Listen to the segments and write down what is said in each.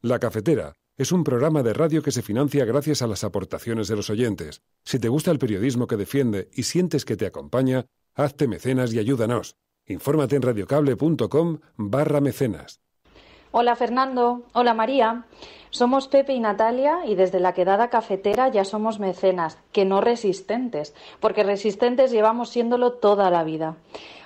La Cafetera es un programa de radio que se financia gracias a las aportaciones de los oyentes. Si te gusta el periodismo que defiende y sientes que te acompaña, hazte mecenas y ayúdanos. Infórmate en radiocable.com/mecenas. Hola Fernando, hola María. Somos Pepe y Natalia y desde la Quedada Cafetera ya somos mecenas, que no resistentes, porque resistentes llevamos siéndolo toda la vida.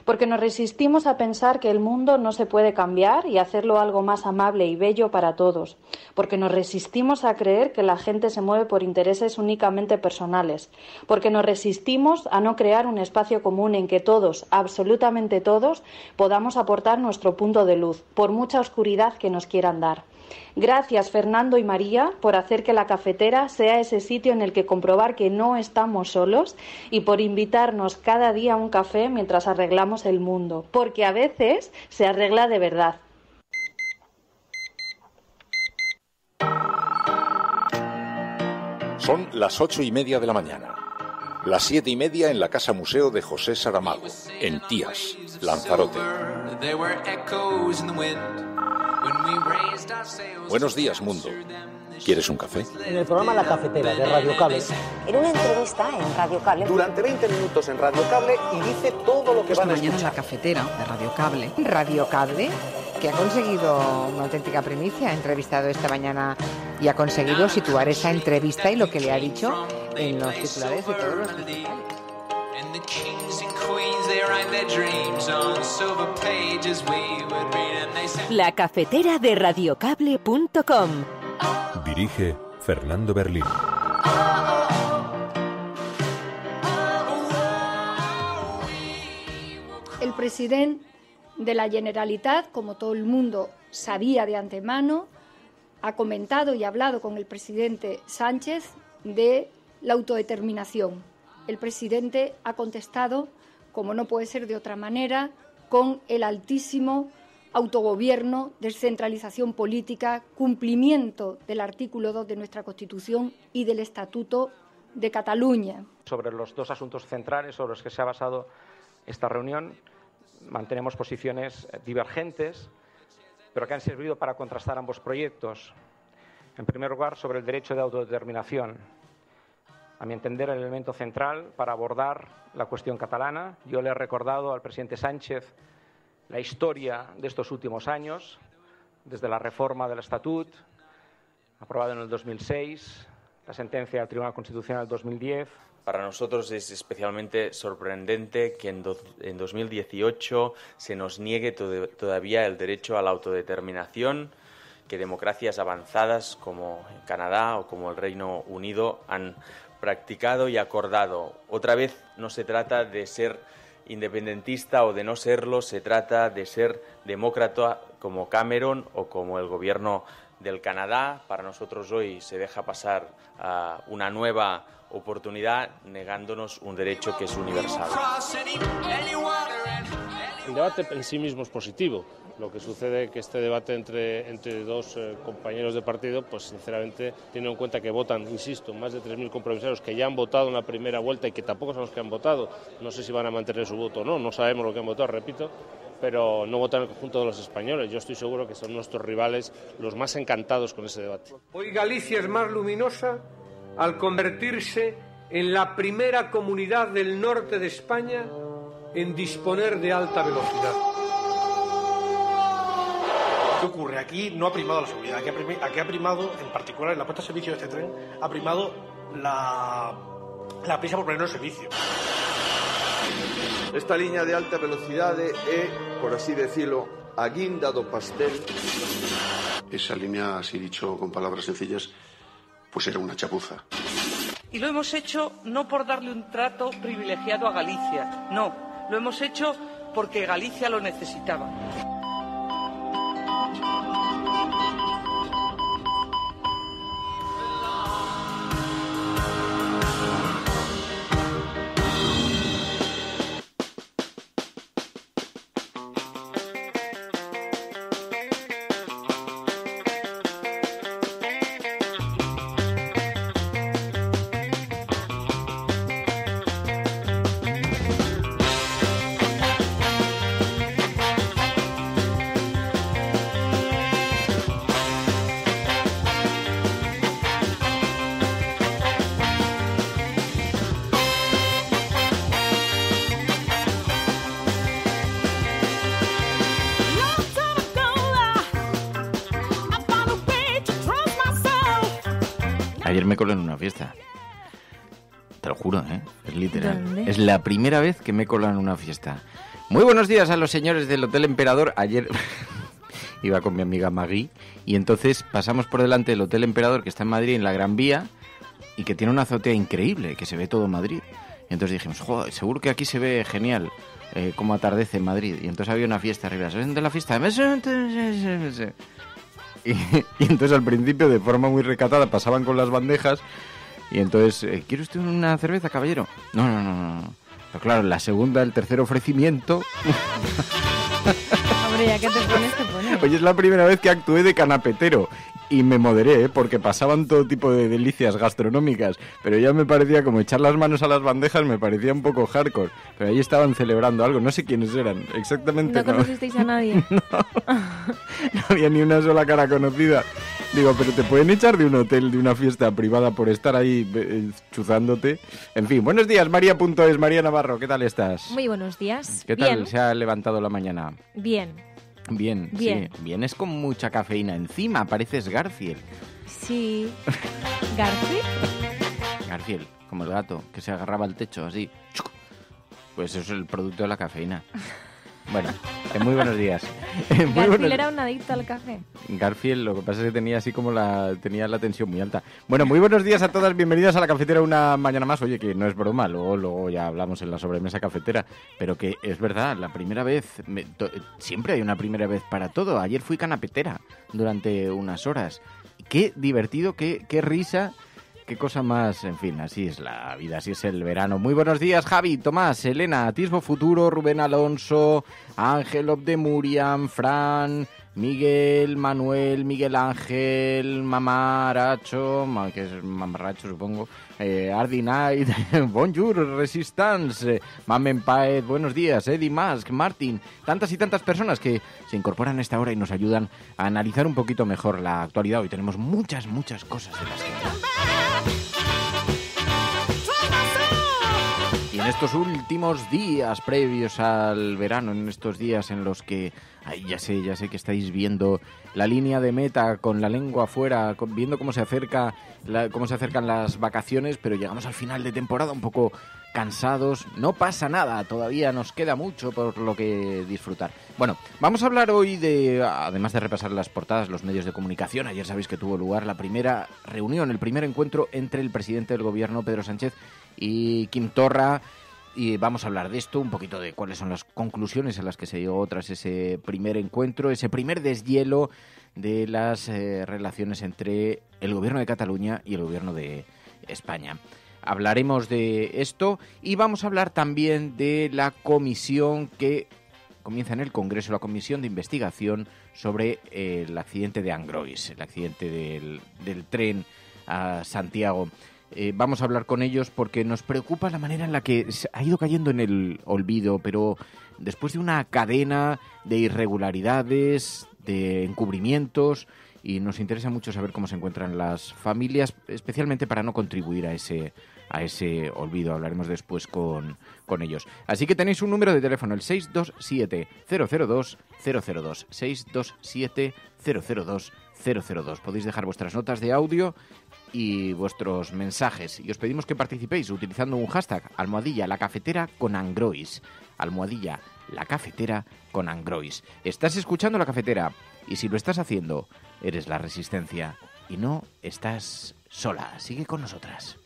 Porque nos resistimos a pensar que el mundo no se puede cambiar y hacerlo algo más amable y bello para todos. Porque nos resistimos a creer que la gente se mueve por intereses únicamente personales. Porque nos resistimos a no crear un espacio común en que todos, absolutamente todos, podamos aportar nuestro punto de luz, por mucha oscuridad que nos quieran dar. Gracias Fernando y María por hacer que la cafetera sea ese sitio en el que comprobar que no estamos solos y por invitarnos cada día a un café mientras arreglamos el mundo, porque a veces se arregla de verdad. Son las 8:30 de la mañana. Las 7:30 en la Casa Museo de José Saramago, en Tías, Lanzarote. Buenos días, mundo. ¿Quieres un café? En el programa La Cafetera de Radio Cable. En una entrevista en Radio Cable. Durante 20 minutos en Radio Cable y dice todo lo que van a escuchar. Mañana en La Cafetera de Radio Cable. Radio Cable, que ha conseguido una auténtica primicia. Ha entrevistado esta mañana y ha conseguido situar esa entrevista y lo que le ha dicho en los titulares de todos los digitales. La Cafetera de radiocable.com. Dirige Fernando Berlín. El presidente de la Generalitat, como todo el mundo sabía de antemano, ha comentado y hablado con el presidente Sánchez de la autodeterminación. El presidente ha contestado, como no puede ser de otra manera, con el altísimo autogobierno, descentralización política, cumplimiento del artículo 2 de nuestra Constitución y del Estatuto de Cataluña. Sobre los dos asuntos centrales sobre los que se ha basado esta reunión, mantenemos posiciones divergentes, pero que han servido para contrastar ambos proyectos. En primer lugar, sobre el derecho de autodeterminación. A mi entender, el elemento central para abordar la cuestión catalana. Yo le he recordado al presidente Sánchez la historia de estos últimos años, desde la reforma del Estatut, aprobada en el 2006, la sentencia del Tribunal Constitucional del 2010. Para nosotros es especialmente sorprendente que en 2018 se nos niegue todavía el derecho a la autodeterminación, que democracias avanzadas como Canadá o como el Reino Unido han practicado y acordado. Otra vez no se trata de ser independentista o de no serlo, se trata de ser demócrata como Cameron o como el gobierno del Canadá. Para nosotros hoy se deja pasar una nueva oportunidad negándonos un derecho que es universal. El debate en sí mismo es positivo. Lo que sucede es que este debate entre dos compañeros de partido, pues sinceramente, teniendo en cuenta que votan, insisto, más de 3.000 compromisarios que ya han votado en la primera vuelta y que tampoco son los que han votado, no sé si van a mantener su voto o no, no sabemos lo que han votado, repito, pero no votan el conjunto de los españoles. Yo estoy seguro que son nuestros rivales los más encantados con ese debate. Hoy Galicia es más luminosa al convertirse en la primera comunidad del norte de España en disponer de alta velocidad. ¿Qué ocurre? Aquí no ha primado la seguridad, aquí ha primado, en particular en la puesta en servicio de este tren, ha primado la prisa por ponerlo en servicio. Esta línea de alta velocidad por así decirlo, a guinda do pastel. Esa línea, así dicho con palabras sencillas, pues era una chapuza. Y lo hemos hecho no por darle un trato privilegiado a Galicia, no, lo hemos hecho porque Galicia lo necesitaba. Ayer me colé en una fiesta. Te lo juro, ¿eh? Es literal. ¿Dónde? Es la primera vez que me colado en una fiesta. Muy buenos días a los señores del Hotel Emperador. Ayer iba con mi amiga Magui y entonces pasamos por delante del Hotel Emperador, que está en Madrid, en la Gran Vía, y que tiene una azotea increíble, que se ve todo Madrid. Y entonces dijimos, joder, seguro que aquí se ve genial cómo atardece en Madrid. Y entonces había una fiesta arriba. ¿Sabes de la fiesta? Y entonces al principio, de forma muy recatada, pasaban con las bandejas. Y entonces, ¿quiere usted una cerveza, caballero? No. Pero claro, la segunda, el tercer ofrecimiento... Hombre, ya que te pones. Oye, es la primera vez que actué de canapetero. Y me moderé, porque pasaban todo tipo de delicias gastronómicas. Pero ya me parecía, como echar las manos a las bandejas, me parecía un poco hardcore. Pero ahí estaban celebrando algo, no sé quiénes eran, exactamente. ¿No conocisteis a nadie? No había ni una sola cara conocida. Digo, pero te pueden echar de un hotel, de una fiesta privada por estar ahí chuzándote. En fin, buenos días, María.es, María Navarro, ¿qué tal estás? Muy buenos días. ¿Qué tal Bien. se ha levantado la mañana? Bien. Bien. Sí. Vienes con mucha cafeína encima, pareces Garfield. Sí. ¿Garfield? Garfield, como el gato, que se agarraba al techo, así. Pues eso es el producto de la cafeína. Bueno, muy buenos días. Garfield era un adicto al café. Garfield, lo que pasa es que tenía así como tenía la tensión muy alta. Bueno, muy buenos días a todas, bienvenidas a la cafetera una mañana más. Oye, que no es broma, luego ya hablamos en la sobremesa cafetera, pero que es verdad, la primera vez, siempre hay una primera vez para todo. Ayer fui canapetera durante unas horas. Qué divertido, qué risa. Qué cosa más, en fin, así es la vida, así es el verano. Muy buenos días, Javi, Tomás, Elena, Atisbo Futuro, Rubén Alonso, Ángel of the Muriam, Fran, Miguel, Manuel, Miguel Ángel, Mamá Aracho, que es Mamarracho supongo, Ardi Night, Bonjour, Resistance, Mamen Paez, buenos días, Eddie Musk, Martin, tantas y tantas personas que se incorporan a esta hora y nos ayudan a analizar un poquito mejor la actualidad. Hoy tenemos muchas cosas de las que hablar. Y en estos últimos días previos al verano, en estos días en los que, ya sé que estáis viendo la línea de meta con la lengua afuera, viendo cómo se acercan las vacaciones, pero llegamos al final de temporada un poco cansados. No pasa nada, todavía nos queda mucho por lo que disfrutar. Bueno, vamos a hablar hoy además de repasar las portadas, los medios de comunicación. Ayer sabéis que tuvo lugar la primera reunión, el primer encuentro entre el presidente del gobierno, Pedro Sánchez, y Quim Torra, y vamos a hablar de esto, un poquito de cuáles son las conclusiones a las que se llegó tras ese primer encuentro, ese primer deshielo de las relaciones entre el gobierno de Cataluña y el gobierno de España. Hablaremos de esto y vamos a hablar también de la comisión que comienza en el Congreso, la comisión de investigación sobre el accidente de Angrois, el accidente del tren a Santiago. Vamos a hablar con ellos porque nos preocupa la manera en la que se ha ido cayendo en el olvido, pero después de una cadena de irregularidades, de encubrimientos, y nos interesa mucho saber cómo se encuentran las familias, especialmente para no contribuir a ese olvido. Hablaremos después con ellos. Así que tenéis un número de teléfono, el 627-002-002, 627-002-002. Podéis dejar vuestras notas de audio y vuestros mensajes. Y os pedimos que participéis utilizando un hashtag, #lacafetera_con_Angrois. #lacafetera_con_Angrois. Estás escuchando La Cafetera y si lo estás haciendo, eres la Resistencia y no estás sola. Sigue con nosotras.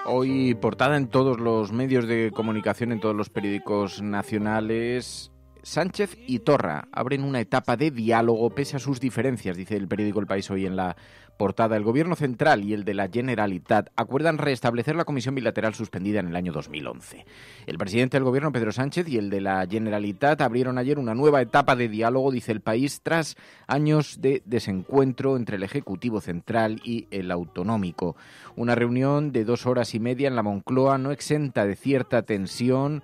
Hoy portada en todos los medios de comunicación, en todos los periódicos nacionales, Sánchez y Torra abren una etapa de diálogo pese a sus diferencias, dice el periódico El País hoy en la portada. El Gobierno central y el de la Generalitat acuerdan restablecer la comisión bilateral suspendida en el año 2011. El presidente del Gobierno, Pedro Sánchez, y el de la Generalitat abrieron ayer una nueva etapa de diálogo, dice El País, tras años de desencuentro entre el Ejecutivo central y el autonómico. Una reunión de 2 horas y media en la Moncloa, no exenta de cierta tensión,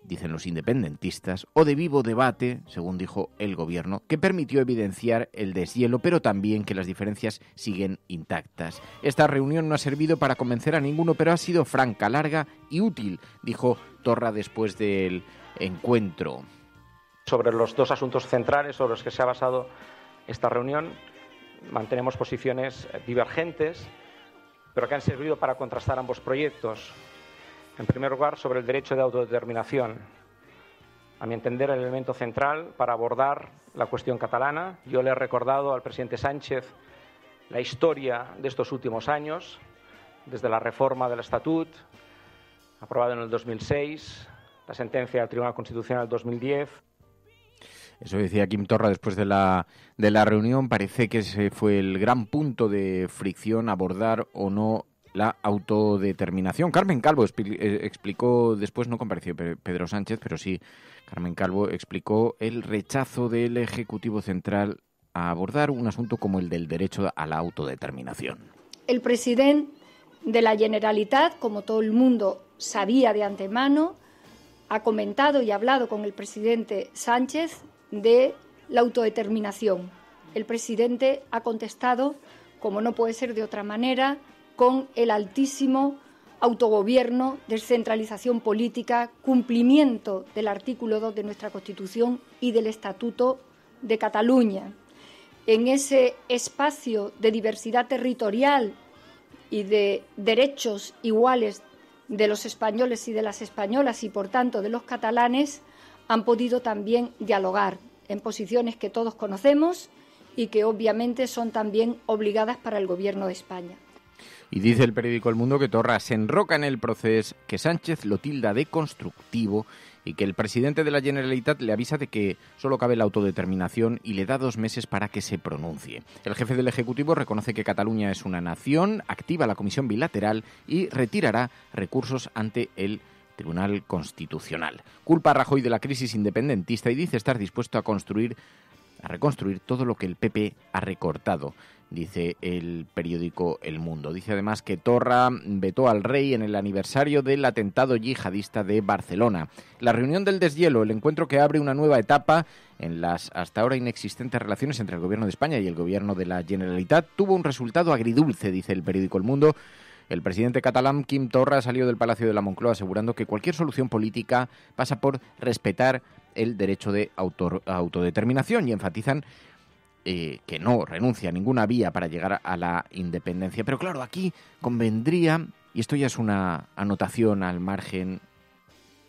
dicen los independentistas, o de vivo debate, según dijo el Gobierno, que permitió evidenciar el deshielo, pero también que las diferencias siguen intactas. Esta reunión no ha servido para convencer a ninguno, pero ha sido franca, larga y útil, dijo Torra después del encuentro. Sobre los 2 asuntos centrales sobre los que se ha basado esta reunión, mantenemos posiciones divergentes, pero que han servido para contrastar ambos proyectos. En primer lugar, sobre el derecho de autodeterminación. A mi entender, el elemento central para abordar la cuestión catalana. Yo le he recordado al presidente Sánchez la historia de estos últimos años, desde la reforma del Estatut, aprobada en el 2006, la sentencia del Tribunal Constitucional del 2010. Eso decía Quim Torra después de la reunión. Parece que ese fue el gran punto de fricción, abordar o no la autodeterminación. Carmen Calvo explicó, después no compareció Pedro Sánchez, pero sí Carmen Calvo explicó el rechazo del Ejecutivo Central a abordar un asunto como el del derecho a la autodeterminación. El presidente de la Generalitat, como todo el mundo sabía de antemano, ha comentado y hablado con el presidente Sánchez de la autodeterminación. El presidente ha contestado, como no puede ser de otra manera, con el altísimo autogobierno, descentralización política, cumplimiento del artículo 2 de nuestra Constitución y del Estatuto de Cataluña. En ese espacio de diversidad territorial y de derechos iguales de los españoles y de las españolas y, por tanto, de los catalanes, han podido también dialogar en posiciones que todos conocemos y que obviamente son también obligadas para el Gobierno de España. Y dice el periódico El Mundo que Torra se enroca en el proceso, que Sánchez lo tilda de constructivo y que el presidente de la Generalitat le avisa de que solo cabe la autodeterminación y le da 2 meses para que se pronuncie. El jefe del Ejecutivo reconoce que Cataluña es una nación, activa la comisión bilateral y retirará recursos ante el Tribunal Constitucional. Culpa a Rajoy de la crisis independentista y dice estar dispuesto a reconstruir todo lo que el PP ha recortado, dice el periódico El Mundo. Dice además que Torra vetó al rey en el aniversario del atentado yihadista de Barcelona. La reunión del deshielo, el encuentro que abre una nueva etapa en las hasta ahora inexistentes relaciones entre el Gobierno de España y el Gobierno de la Generalitat, tuvo un resultado agridulce, dice el periódico El Mundo. El presidente catalán Quim Torra salió del Palacio de la Moncloa asegurando que cualquier solución política pasa por respetar el derecho de autodeterminación y enfatizan que no renuncia a ninguna vía para llegar a la independencia. Pero claro, aquí convendría, y esto ya es una anotación al margen,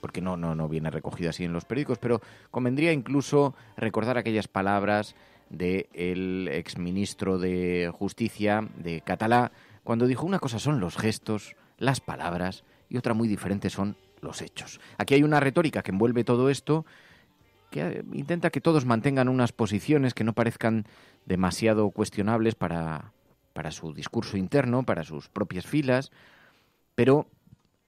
porque no viene recogido así en los periódicos, pero convendría incluso recordar aquellas palabras del exministro de Justicia de Catalá, cuando dijo: una cosa son los gestos, las palabras, y otra muy diferente son los hechos. Aquí hay una retórica que envuelve todo esto, que intenta que todos mantengan unas posiciones que no parezcan demasiado cuestionables para su discurso interno, para sus propias filas, pero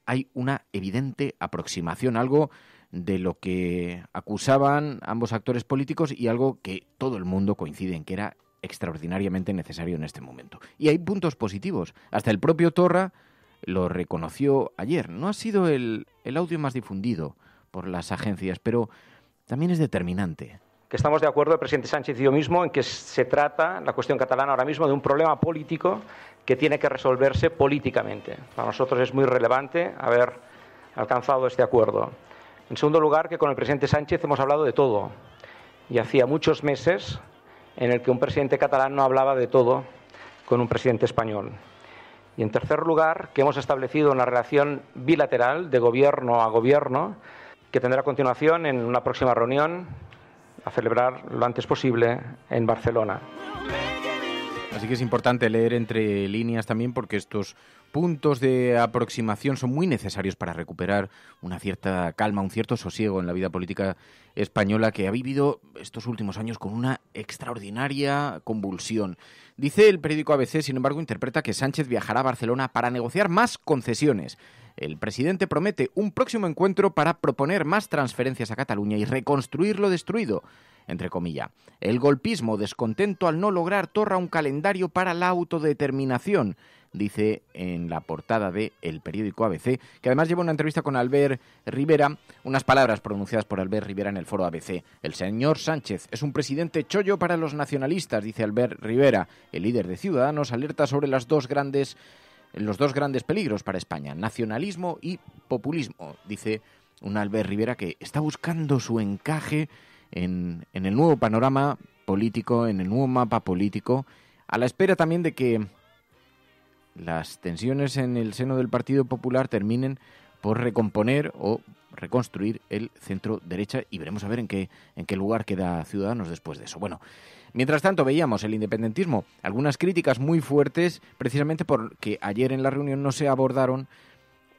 hay una evidente aproximación, algo de lo que acusaban ambos actores políticos y algo que todo el mundo coincide en que era extraordinariamente necesario en este momento. Y hay puntos positivos. Hasta el propio Torra lo reconoció ayer. No ha sido el audio más difundido por las agencias, pero también es determinante. Que estamos de acuerdo, el presidente Sánchez y yo mismo, en que se trata, la cuestión catalana ahora mismo, de un problema político que tiene que resolverse políticamente. Para nosotros es muy relevante haber alcanzado este acuerdo. En segundo lugar, que con el presidente Sánchez hemos hablado de todo. Y hacía muchos meses en el que un presidente catalán no hablaba de todo con un presidente español. Y en tercer lugar, que hemos establecido una relación bilateral de gobierno a gobierno que tendrá continuación en una próxima reunión a celebrar lo antes posible en Barcelona. Así que es importante leer entre líneas también, porque estos puntos de aproximación son muy necesarios para recuperar una cierta calma, un cierto sosiego en la vida política española, que ha vivido estos últimos años con una extraordinaria convulsión. Dice el periódico ABC, sin embargo, interpreta que Sánchez viajará a Barcelona para negociar más concesiones. El presidente promete un próximo encuentro para proponer más transferencias a Cataluña y reconstruir lo destruido, entre comillas. El golpismo, descontento al no lograr Torra un calendario para la autodeterminación, dice en la portada de el periódico ABC, que además lleva una entrevista con Albert Rivera, unas palabras pronunciadas por Albert Rivera en el foro ABC. El señor Sánchez es un presidente chollo para los nacionalistas, dice Albert Rivera. El líder de Ciudadanos alerta sobre los dos grandes peligros para España, nacionalismo y populismo, dice un Albert Rivera que está buscando su encaje en el nuevo panorama político, en el nuevo mapa político, a la espera también de que las tensiones en el seno del Partido Popular terminen por recomponer o reconstruir el centro derecha, y veremos a ver en qué lugar queda Ciudadanos después de eso. Bueno, mientras tanto veíamos el independentismo, algunas críticas muy fuertes, precisamente porque ayer en la reunión no se abordaron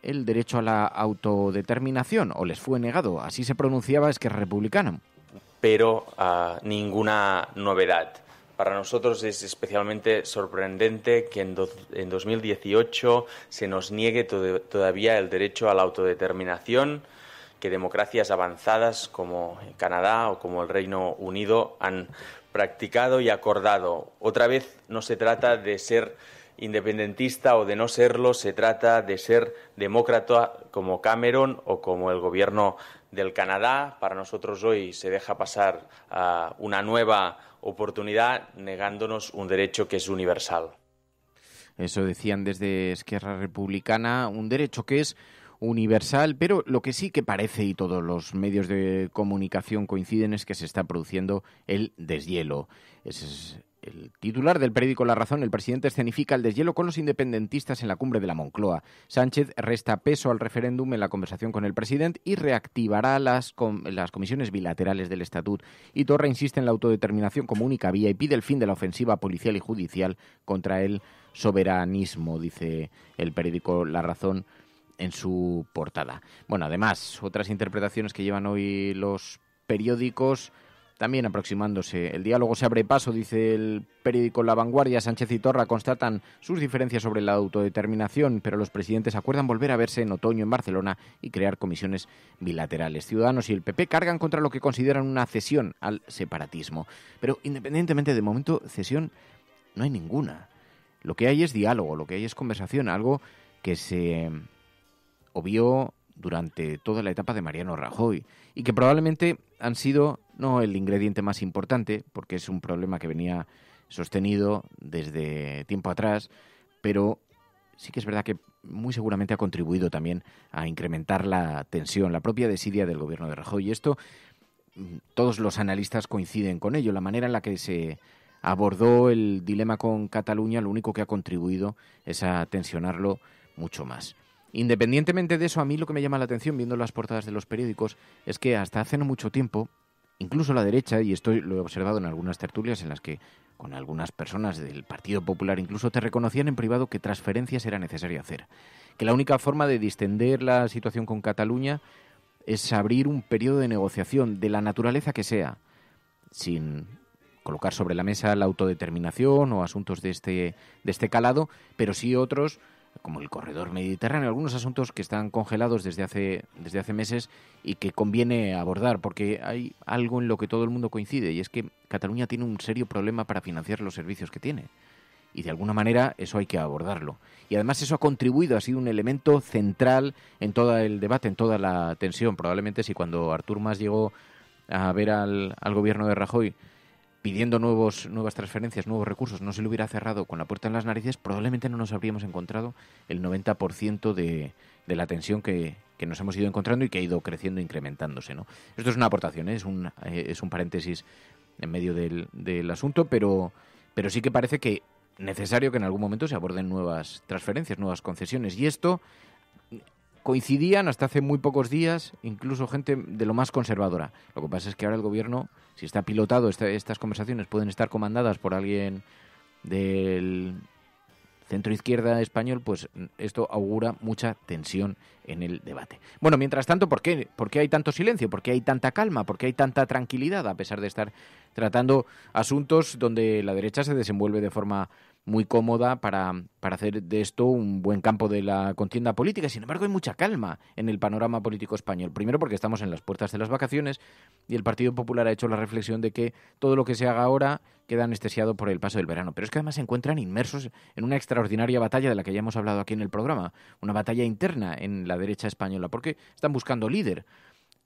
el derecho a la autodeterminación, o les fue negado, así se pronunciaba Esquerra Republicana. Pero ninguna novedad. Para nosotros es especialmente sorprendente que en 2018 se nos niegue todavía el derecho a la autodeterminación, que democracias avanzadas como Canadá o como el Reino Unido han practicado y acordado. Otra vez no se trata de ser independentista o de no serlo, se trata de ser demócrata como Cameron o como el gobierno del Canadá. Para nosotros hoy se deja pasar una nueva oportunidad negándonos un derecho que es universal. Eso decían desde Esquerra Republicana, un derecho que es universal, pero lo que sí que parece, y todos los medios de comunicación coinciden, es que se está produciendo el deshielo. Ese es el titular del periódico La Razón. El presidente escenifica el deshielo con los independentistas en la cumbre de la Moncloa. Sánchez resta peso al referéndum en la conversación con el presidente y reactivará las comisiones bilaterales del Estatut. Y Torra insiste en la autodeterminación como única vía y pide el fin de la ofensiva policial y judicial contra el soberanismo, dice el periódico La Razón en su portada. Bueno, además, otras interpretaciones que llevan hoy los periódicos también aproximándose. El diálogo se abre paso, dice el periódico La Vanguardia. Sánchez y Torra constatan sus diferencias sobre la autodeterminación, pero los presidentes acuerdan volver a verse en otoño en Barcelona y crear comisiones bilaterales. Ciudadanos y el PP cargan contra lo que consideran una cesión al separatismo. Pero independientemente, de momento, cesión no hay ninguna. Lo que hay es diálogo, lo que hay es conversación, algo que se obvió durante toda la etapa de Mariano Rajoy y que probablemente han sido no el ingrediente más importante, porque es un problema que venía sostenido desde tiempo atrás, pero sí que es verdad que muy seguramente ha contribuido también a incrementar la tensión, la propia desidia del gobierno de Rajoy. Y esto, todos los analistas coinciden con ello. La manera en la que se abordó el dilema con Cataluña, lo único que ha contribuido es a tensionarlo mucho más. Independientemente de eso, a mí lo que me llama la atención, viendo las portadas de los periódicos, es que hasta hace no mucho tiempo, incluso la derecha, y esto lo he observado en algunas tertulias en las que con algunas personas del Partido Popular incluso te reconocían en privado que transferencias era necesario hacer, que la única forma de distender la situación con Cataluña es abrir un periodo de negociación de la naturaleza que sea, sin colocar sobre la mesa la autodeterminación o asuntos de este calado, pero sí otros, como el corredor mediterráneo, algunos asuntos que están congelados desde hace meses y que conviene abordar, porque hay algo en lo que todo el mundo coincide, y es que Cataluña tiene un serio problema para financiar los servicios que tiene. Y de alguna manera eso hay que abordarlo. Y además eso ha contribuido, ha sido un elemento central en todo el debate, en toda la tensión. Probablemente si cuando Artur Mas llegó a ver al gobierno de Rajoy pidiendo nuevas transferencias, nuevos recursos, no se le hubiera cerrado con la puerta en las narices, probablemente no nos habríamos encontrado el 90% de la tensión que nos hemos ido encontrando y que ha ido creciendo e incrementándose, ¿no? Esto es una aportación, es un paréntesis en medio del asunto, pero sí que parece que necesario que en algún momento se aborden nuevas transferencias, nuevas concesiones. Y esto coincidían hasta hace muy pocos días, incluso gente de lo más conservadora. Lo que pasa es que ahora el gobierno, si está pilotado, estas conversaciones pueden estar comandadas por alguien del centro-izquierda español, pues esto augura mucha tensión en el debate. Bueno, mientras tanto, ¿por qué hay tanto silencio? ¿Por qué hay tanta calma? ¿Por qué hay tanta tranquilidad a pesar de estar tratando asuntos donde la derecha se desenvuelve de forma muy cómoda para hacer de esto un buen campo de la contienda política? Sin embargo, hay mucha calma en el panorama político español. Primero porque estamos en las puertas de las vacaciones y el Partido Popular ha hecho la reflexión de que todo lo que se haga ahora queda anestesiado por el paso del verano. Pero es que además se encuentran inmersos en una extraordinaria batalla de la que ya hemos hablado aquí en el programa, una batalla interna en la derecha española, porque están buscando líder.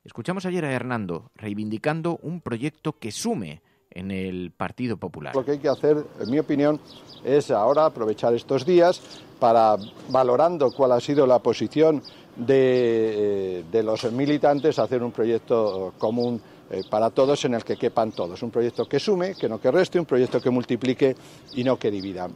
Escuchamos ayer a Hernando reivindicando un proyecto que sume en el Partido Popular. Lo que hay que hacer, en mi opinión, es ahora aprovechar estos días para, valorando cuál ha sido la posición de los militantes, hacer un proyecto común para todos en el que quepan todos. Un proyecto que sume, que no que reste, un proyecto que multiplique y no que divida.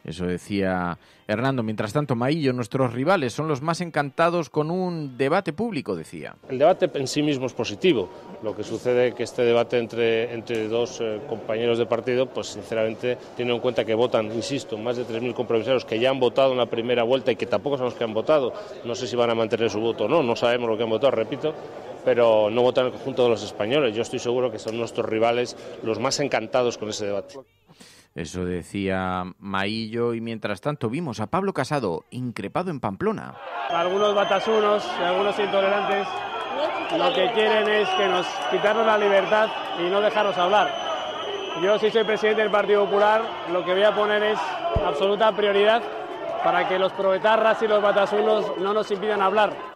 Eso decía Hernando. Mientras tanto, Maillo, nuestros rivales son los más encantados con un debate público, decía. El debate en sí mismo es positivo. Lo que sucede es que este debate entre dos compañeros de partido, pues sinceramente, teniendo en cuenta que votan, insisto, más de 3.000 compromisarios que ya han votado en la primera vuelta y que tampoco son los que han votado. No sé si van a mantener su voto o no, no sabemos lo que han votado, repito, pero no votan el conjunto de los españoles. Yo estoy seguro que son nuestros rivales los más encantados con ese debate. Eso decía Maillo, y mientras tanto vimos a Pablo Casado increpado en Pamplona. Algunos batasunos y algunos intolerantes lo que quieren es que nos quitarnos la libertad y no dejarnos hablar. Yo, si soy presidente del Partido Popular, lo que voy a poner es absoluta prioridad para que los proetarras y los batasunos no nos impidan hablar.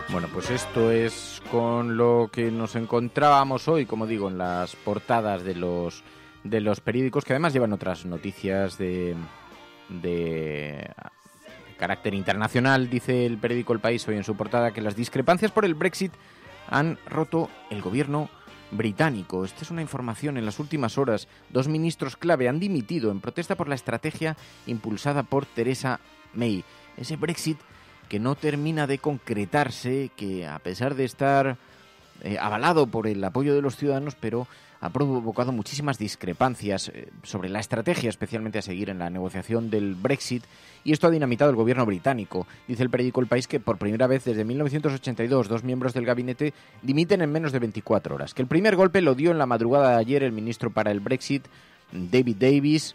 Bueno, pues esto es con lo que nos encontrábamos hoy, como digo, en las portadas de los periódicos, que además llevan otras noticias de carácter internacional. Dice el periódico El País hoy en su portada que las discrepancias por el Brexit han roto el gobierno británico. Esta es una información. En las últimas horas, 2 ministros clave han dimitido en protesta por la estrategia impulsada por Theresa May. Ese Brexit que no termina de concretarse, que a pesar de estar avalado por el apoyo de los ciudadanos, pero ha provocado muchísimas discrepancias sobre la estrategia, especialmente a seguir en la negociación del Brexit, y esto ha dinamitado el gobierno británico. Dice el periódico El País que por primera vez desde 1982 2 miembros del gabinete dimiten en menos de 24 horas, que el primer golpe lo dio en la madrugada de ayer el ministro para el Brexit, David Davis.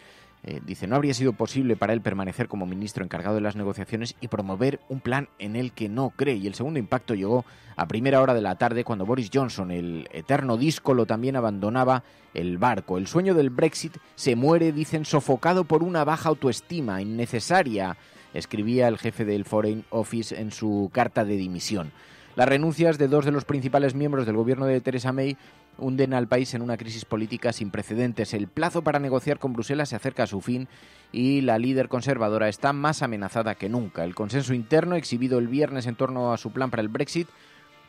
Dice, no habría sido posible para él permanecer como ministro encargado de las negociaciones y promover un plan en el que no cree. Y el segundo impacto llegó a primera hora de la tarde, cuando Boris Johnson, el eterno díscolo, también abandonaba el barco. El sueño del Brexit se muere, dicen, sofocado por una baja autoestima innecesaria, escribía el jefe del Foreign Office en su carta de dimisión. Las renuncias de 2 de los principales miembros del gobierno de Theresa May hunden al país en una crisis política sin precedentes. El plazo para negociar con Bruselas se acerca a su fin y la líder conservadora está más amenazada que nunca. El consenso interno exhibido el viernes en torno a su plan para el Brexit,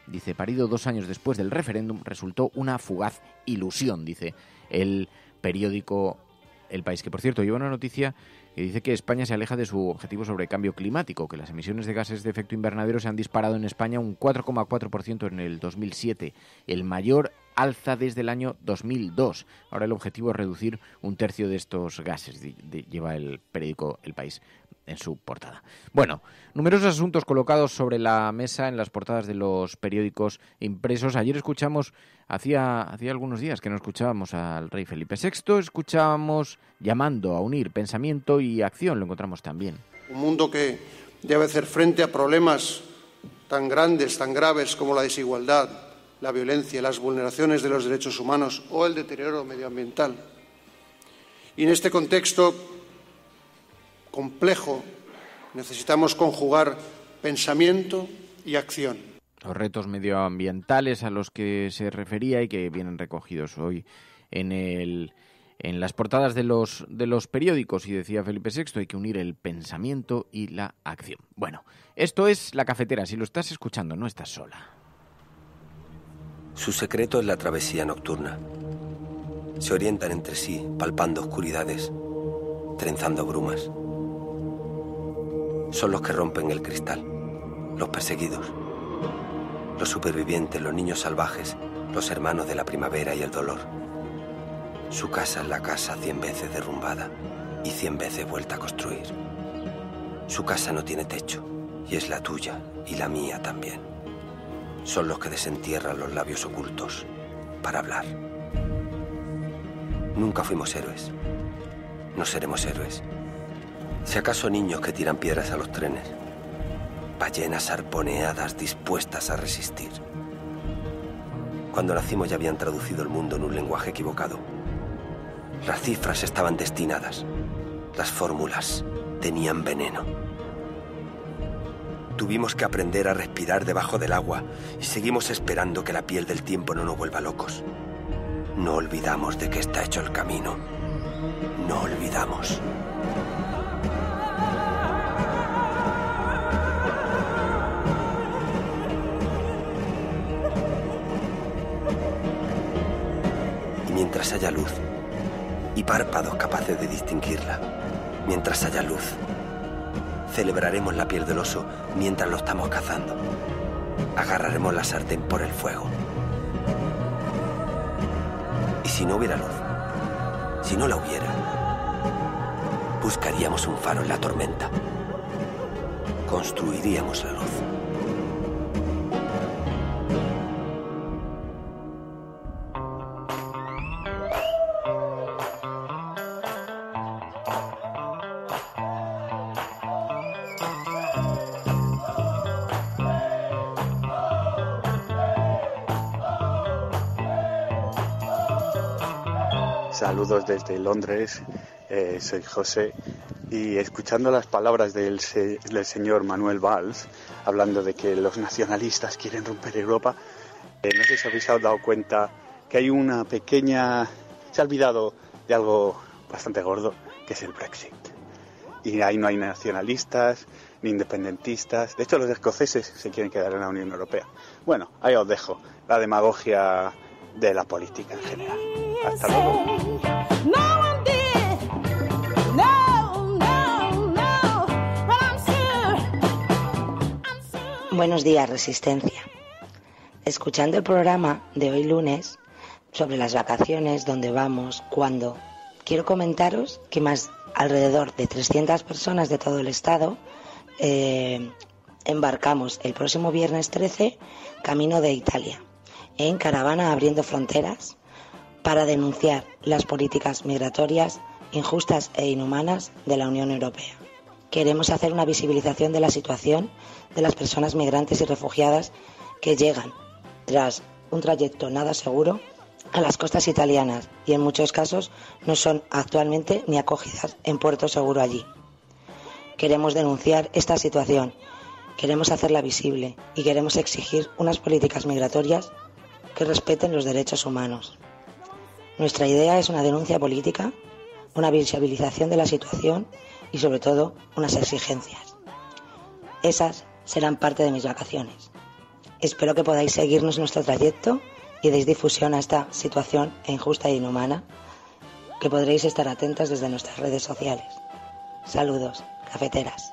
dice, parido 2 años después del referéndum, resultó una fugaz ilusión, dice el periódico El País, que por cierto lleva una noticia que dice que España se aleja de su objetivo sobre cambio climático, que las emisiones de gases de efecto invernadero se han disparado en España un 4,4% en el 2007, el mayor alza desde el año 2002. Ahora el objetivo es reducir 1/3 de estos gases, lleva el periódico El País en su portada. Bueno, numerosos asuntos colocados sobre la mesa en las portadas de los periódicos impresos. Ayer escuchamos, hacía algunos días que no escuchábamos al rey Felipe VI, escuchábamos llamando a unir pensamiento y acción, lo encontramos también. Un mundo que debe hacer frente a problemas tan grandes, tan graves como la desigualdad, la violencia, las vulneraciones de los derechos humanos o el deterioro medioambiental. Y en este contexto complejo necesitamos conjugar pensamiento y acción. Los retos medioambientales a los que se refería y que vienen recogidos hoy en las portadas de los periódicos, y decía Felipe VI, hay que unir el pensamiento y la acción. Bueno, esto es La Cafetera. Si lo estás escuchando, no estás sola. Su secreto es la travesía nocturna. se orientan entre sí, palpando oscuridades, trenzando brumas. Son los que rompen el cristal, los perseguidos, los supervivientes, los niños salvajes, los hermanos de la primavera y el dolor. Su casa es la casa 100 veces derrumbada y 100 veces vuelta a construir. Su casa no tiene techo y es la tuya y la mía también. Son los que desentierran los labios ocultos para hablar. Nunca fuimos héroes. No seremos héroes. Si acaso niños que tiran piedras a los trenes, ballenas arponeadas dispuestas a resistir. Cuando nacimos ya habían traducido el mundo en un lenguaje equivocado. Las cifras estaban destinadas. Las fórmulas tenían veneno. Tuvimos que aprender a respirar debajo del agua y seguimos esperando que la piel del tiempo no nos vuelva locos. No olvidamos de qué está hecho el camino. No olvidamos. Y mientras haya luz y párpados capaces de distinguirla, mientras haya luz, celebraremos la piel del oso mientras lo estamos cazando. Agarraremos la sartén por el fuego. Y si no hubiera luz, si no la hubiera, buscaríamos un faro en la tormenta. Construiríamos la luz. Saludos desde Londres, soy José, y escuchando las palabras del señor Manuel Valls, hablando de que los nacionalistas quieren romper Europa, no sé si habéis dado cuenta que hay una pequeña... Se ha olvidado de algo bastante gordo, que es el Brexit. Y ahí no hay nacionalistas ni independentistas. De hecho, los escoceses se quieren quedar en la Unión Europea. Bueno, ahí os dejo la demagogia de la política en general. Hasta luego. Buenos días, Resistencia. Escuchando el programa de hoy lunes sobre las vacaciones, dónde vamos, cuándo, quiero comentaros que más alrededor de 300 personas de todo el estado embarcamos el próximo viernes 13 camino de Italia, en caravana abriendo fronteras, para denunciar las políticas migratorias injustas e inhumanas de la Unión Europea. Queremos hacer una visibilización de la situación de las personas migrantes y refugiadas que llegan, tras un trayecto nada seguro, a las costas italianas y en muchos casos no son actualmente ni acogidas en puerto seguro allí. Queremos denunciar esta situación, queremos hacerla visible y queremos exigir unas políticas migratorias que respeten los derechos humanos. Nuestra idea es una denuncia política, una visibilización de la situación y sobre todo unas exigencias. Esas serán parte de mis vacaciones. Espero que podáis seguirnos nuestro trayecto y deis difusión a esta situación injusta e inhumana, que podréis estar atentas desde nuestras redes sociales. Saludos, cafeteras.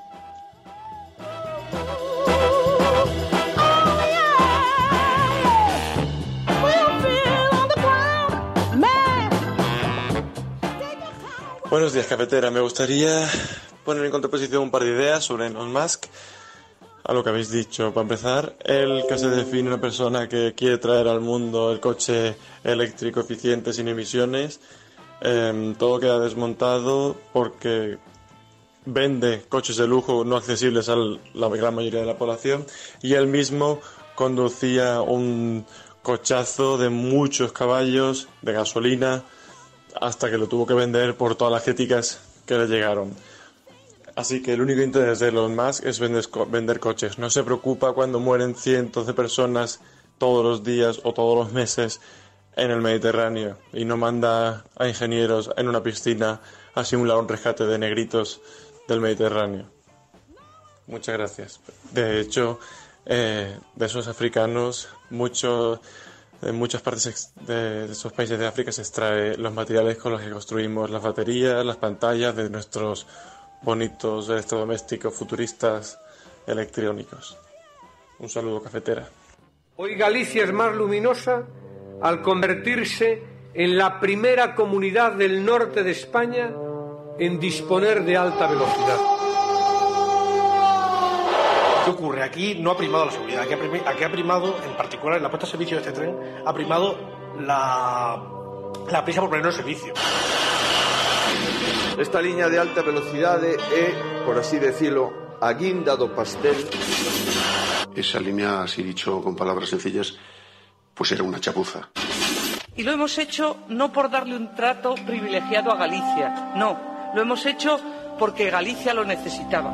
Buenos días, cafetera. Me gustaría poner en contraposición un par de ideas sobre Elon Musk a lo que habéis dicho. Para empezar, él que se define una persona que quiere traer al mundo el coche eléctrico eficiente sin emisiones, todo queda desmontado porque vende coches de lujo no accesibles a la gran mayoría de la población, y él mismo conducía un cochazo de muchos caballos de gasolina hasta que lo tuvo que vender por todas las críticas que le llegaron. Así que el único interés de Elon Musk es vender coches. No se preocupa cuando mueren cientos de personas todos los días o todos los meses en el Mediterráneo, y no manda a ingenieros en una piscina a simular un rescate de negritos del Mediterráneo. Muchas gracias. De hecho, de esos africanos, muchos En muchas partes de esos países de África se extrae los materiales con los que construimos las baterías, las pantallas de nuestros bonitos electrodomésticos futuristas electrónicos. Un saludo, cafetera. Hoy Galicia es más luminosa al convertirse en la primera comunidad del norte de España en disponer de alta velocidad. ¿Qué ocurre? Aquí no ha primado la seguridad, aquí ha primado, en particular en la puesta a servicio de este tren, ha primado la prisa por ponerlo en servicio. Esta línea de alta velocidad por así decirlo, a guinda do pastel. Esa línea, así dicho con palabras sencillas, pues era una chapuza. Y lo hemos hecho no por darle un trato privilegiado a Galicia, no, lo hemos hecho porque Galicia lo necesitaba.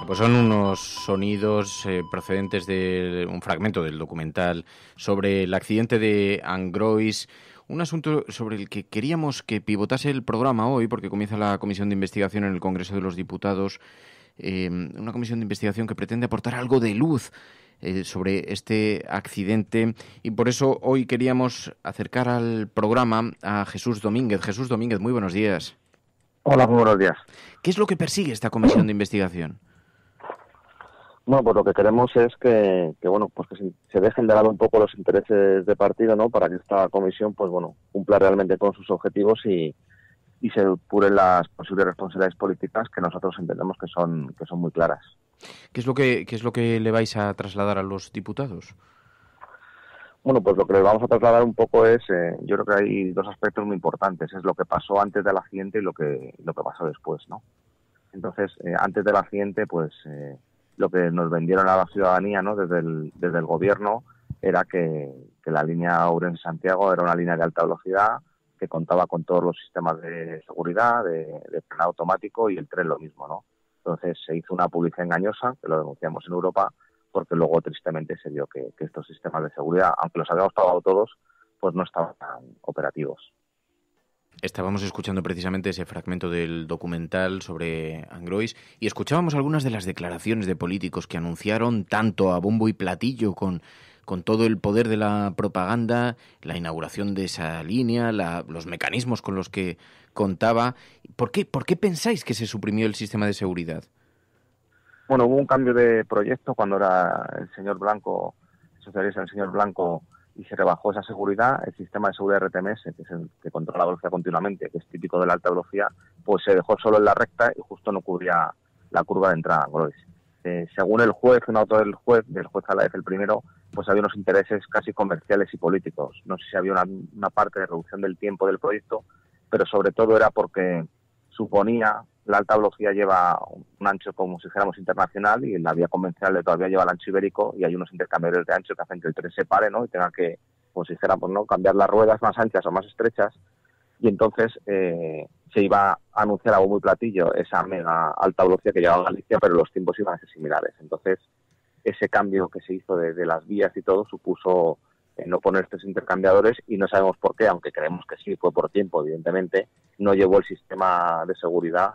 Pues son unos sonidos procedentes de un fragmento del documental sobre el accidente de Angrois, un asunto sobre el que queríamos que pivotase el programa hoy, porque comienza la comisión de investigación en el Congreso de los Diputados, una comisión de investigación que pretende aportar algo de luz sobre este accidente, y por eso hoy queríamos acercar al programa a Jesús Domínguez. Jesús Domínguez, muy buenos días. Hola, muy buenos días. ¿Qué es lo que persigue esta comisión de investigación? Bueno, pues lo que queremos es que se dejen de lado un poco los intereses de partido, ¿no? Para que esta comisión, pues bueno, cumpla realmente con sus objetivos y se depuren las posibles responsabilidades políticas que nosotros entendemos que son muy claras. ¿Qué es lo que le vais a trasladar a los diputados? Bueno, pues lo que les vamos a trasladar un poco es, yo creo que hay dos aspectos muy importantes. Es lo que pasó antes del accidente y lo que pasó después, ¿no? Entonces, antes del accidente, pues lo que nos vendieron a la ciudadanía, ¿no? Desde el gobierno era que la línea Ourense-Santiago era una línea de alta velocidad que contaba con todos los sistemas de seguridad, de frenado automático, y el tren lo mismo, ¿no? Entonces se hizo una publicidad engañosa, que lo denunciamos en Europa, porque luego tristemente se vio que estos sistemas de seguridad, aunque los habíamos pagado todos, pues no estaban tan operativos. Estábamos escuchando precisamente ese fragmento del documental sobre Angrois y escuchábamos algunas de las declaraciones de políticos que anunciaron tanto a bombo y platillo con todo el poder de la propaganda, la inauguración de esa línea, los mecanismos con los que contaba. ¿Por qué pensáis que se suprimió el sistema de seguridad? Bueno, hubo un cambio de proyecto cuando era el señor Blanco, socialista el señor Blanco, y se rebajó esa seguridad. El sistema de seguridad RTMS, que es el que controla la velocidad continuamente, que es típico de la alta velocidad, pues se dejó solo en la recta y justo no cubría la curva de entrada a Angrois. Según el juez, un auto del juez Alaez el primero, pues había unos intereses casi comerciales y políticos. No sé si había una parte de reducción del tiempo del proyecto, pero sobre todo era porque suponía, la alta velocidad lleva un ancho, como si dijéramos, internacional, y la vía convencional todavía lleva el ancho ibérico, y hay unos intercambiadores de ancho que hacen que el tren se pare, ¿no? Y tenga que, pues dijéramos, ¿no?, cambiar las ruedas más anchas o más estrechas, y entonces se iba a anunciar a bombo y platillo esa mega alta velocidad que llegaba a Galicia, pero los tiempos iban a ser similares. Entonces, ese cambio que se hizo de las vías y todo supuso no poner estos intercambiadores, y no sabemos por qué, aunque creemos que sí, fue por tiempo, evidentemente, no llevó el sistema de seguridad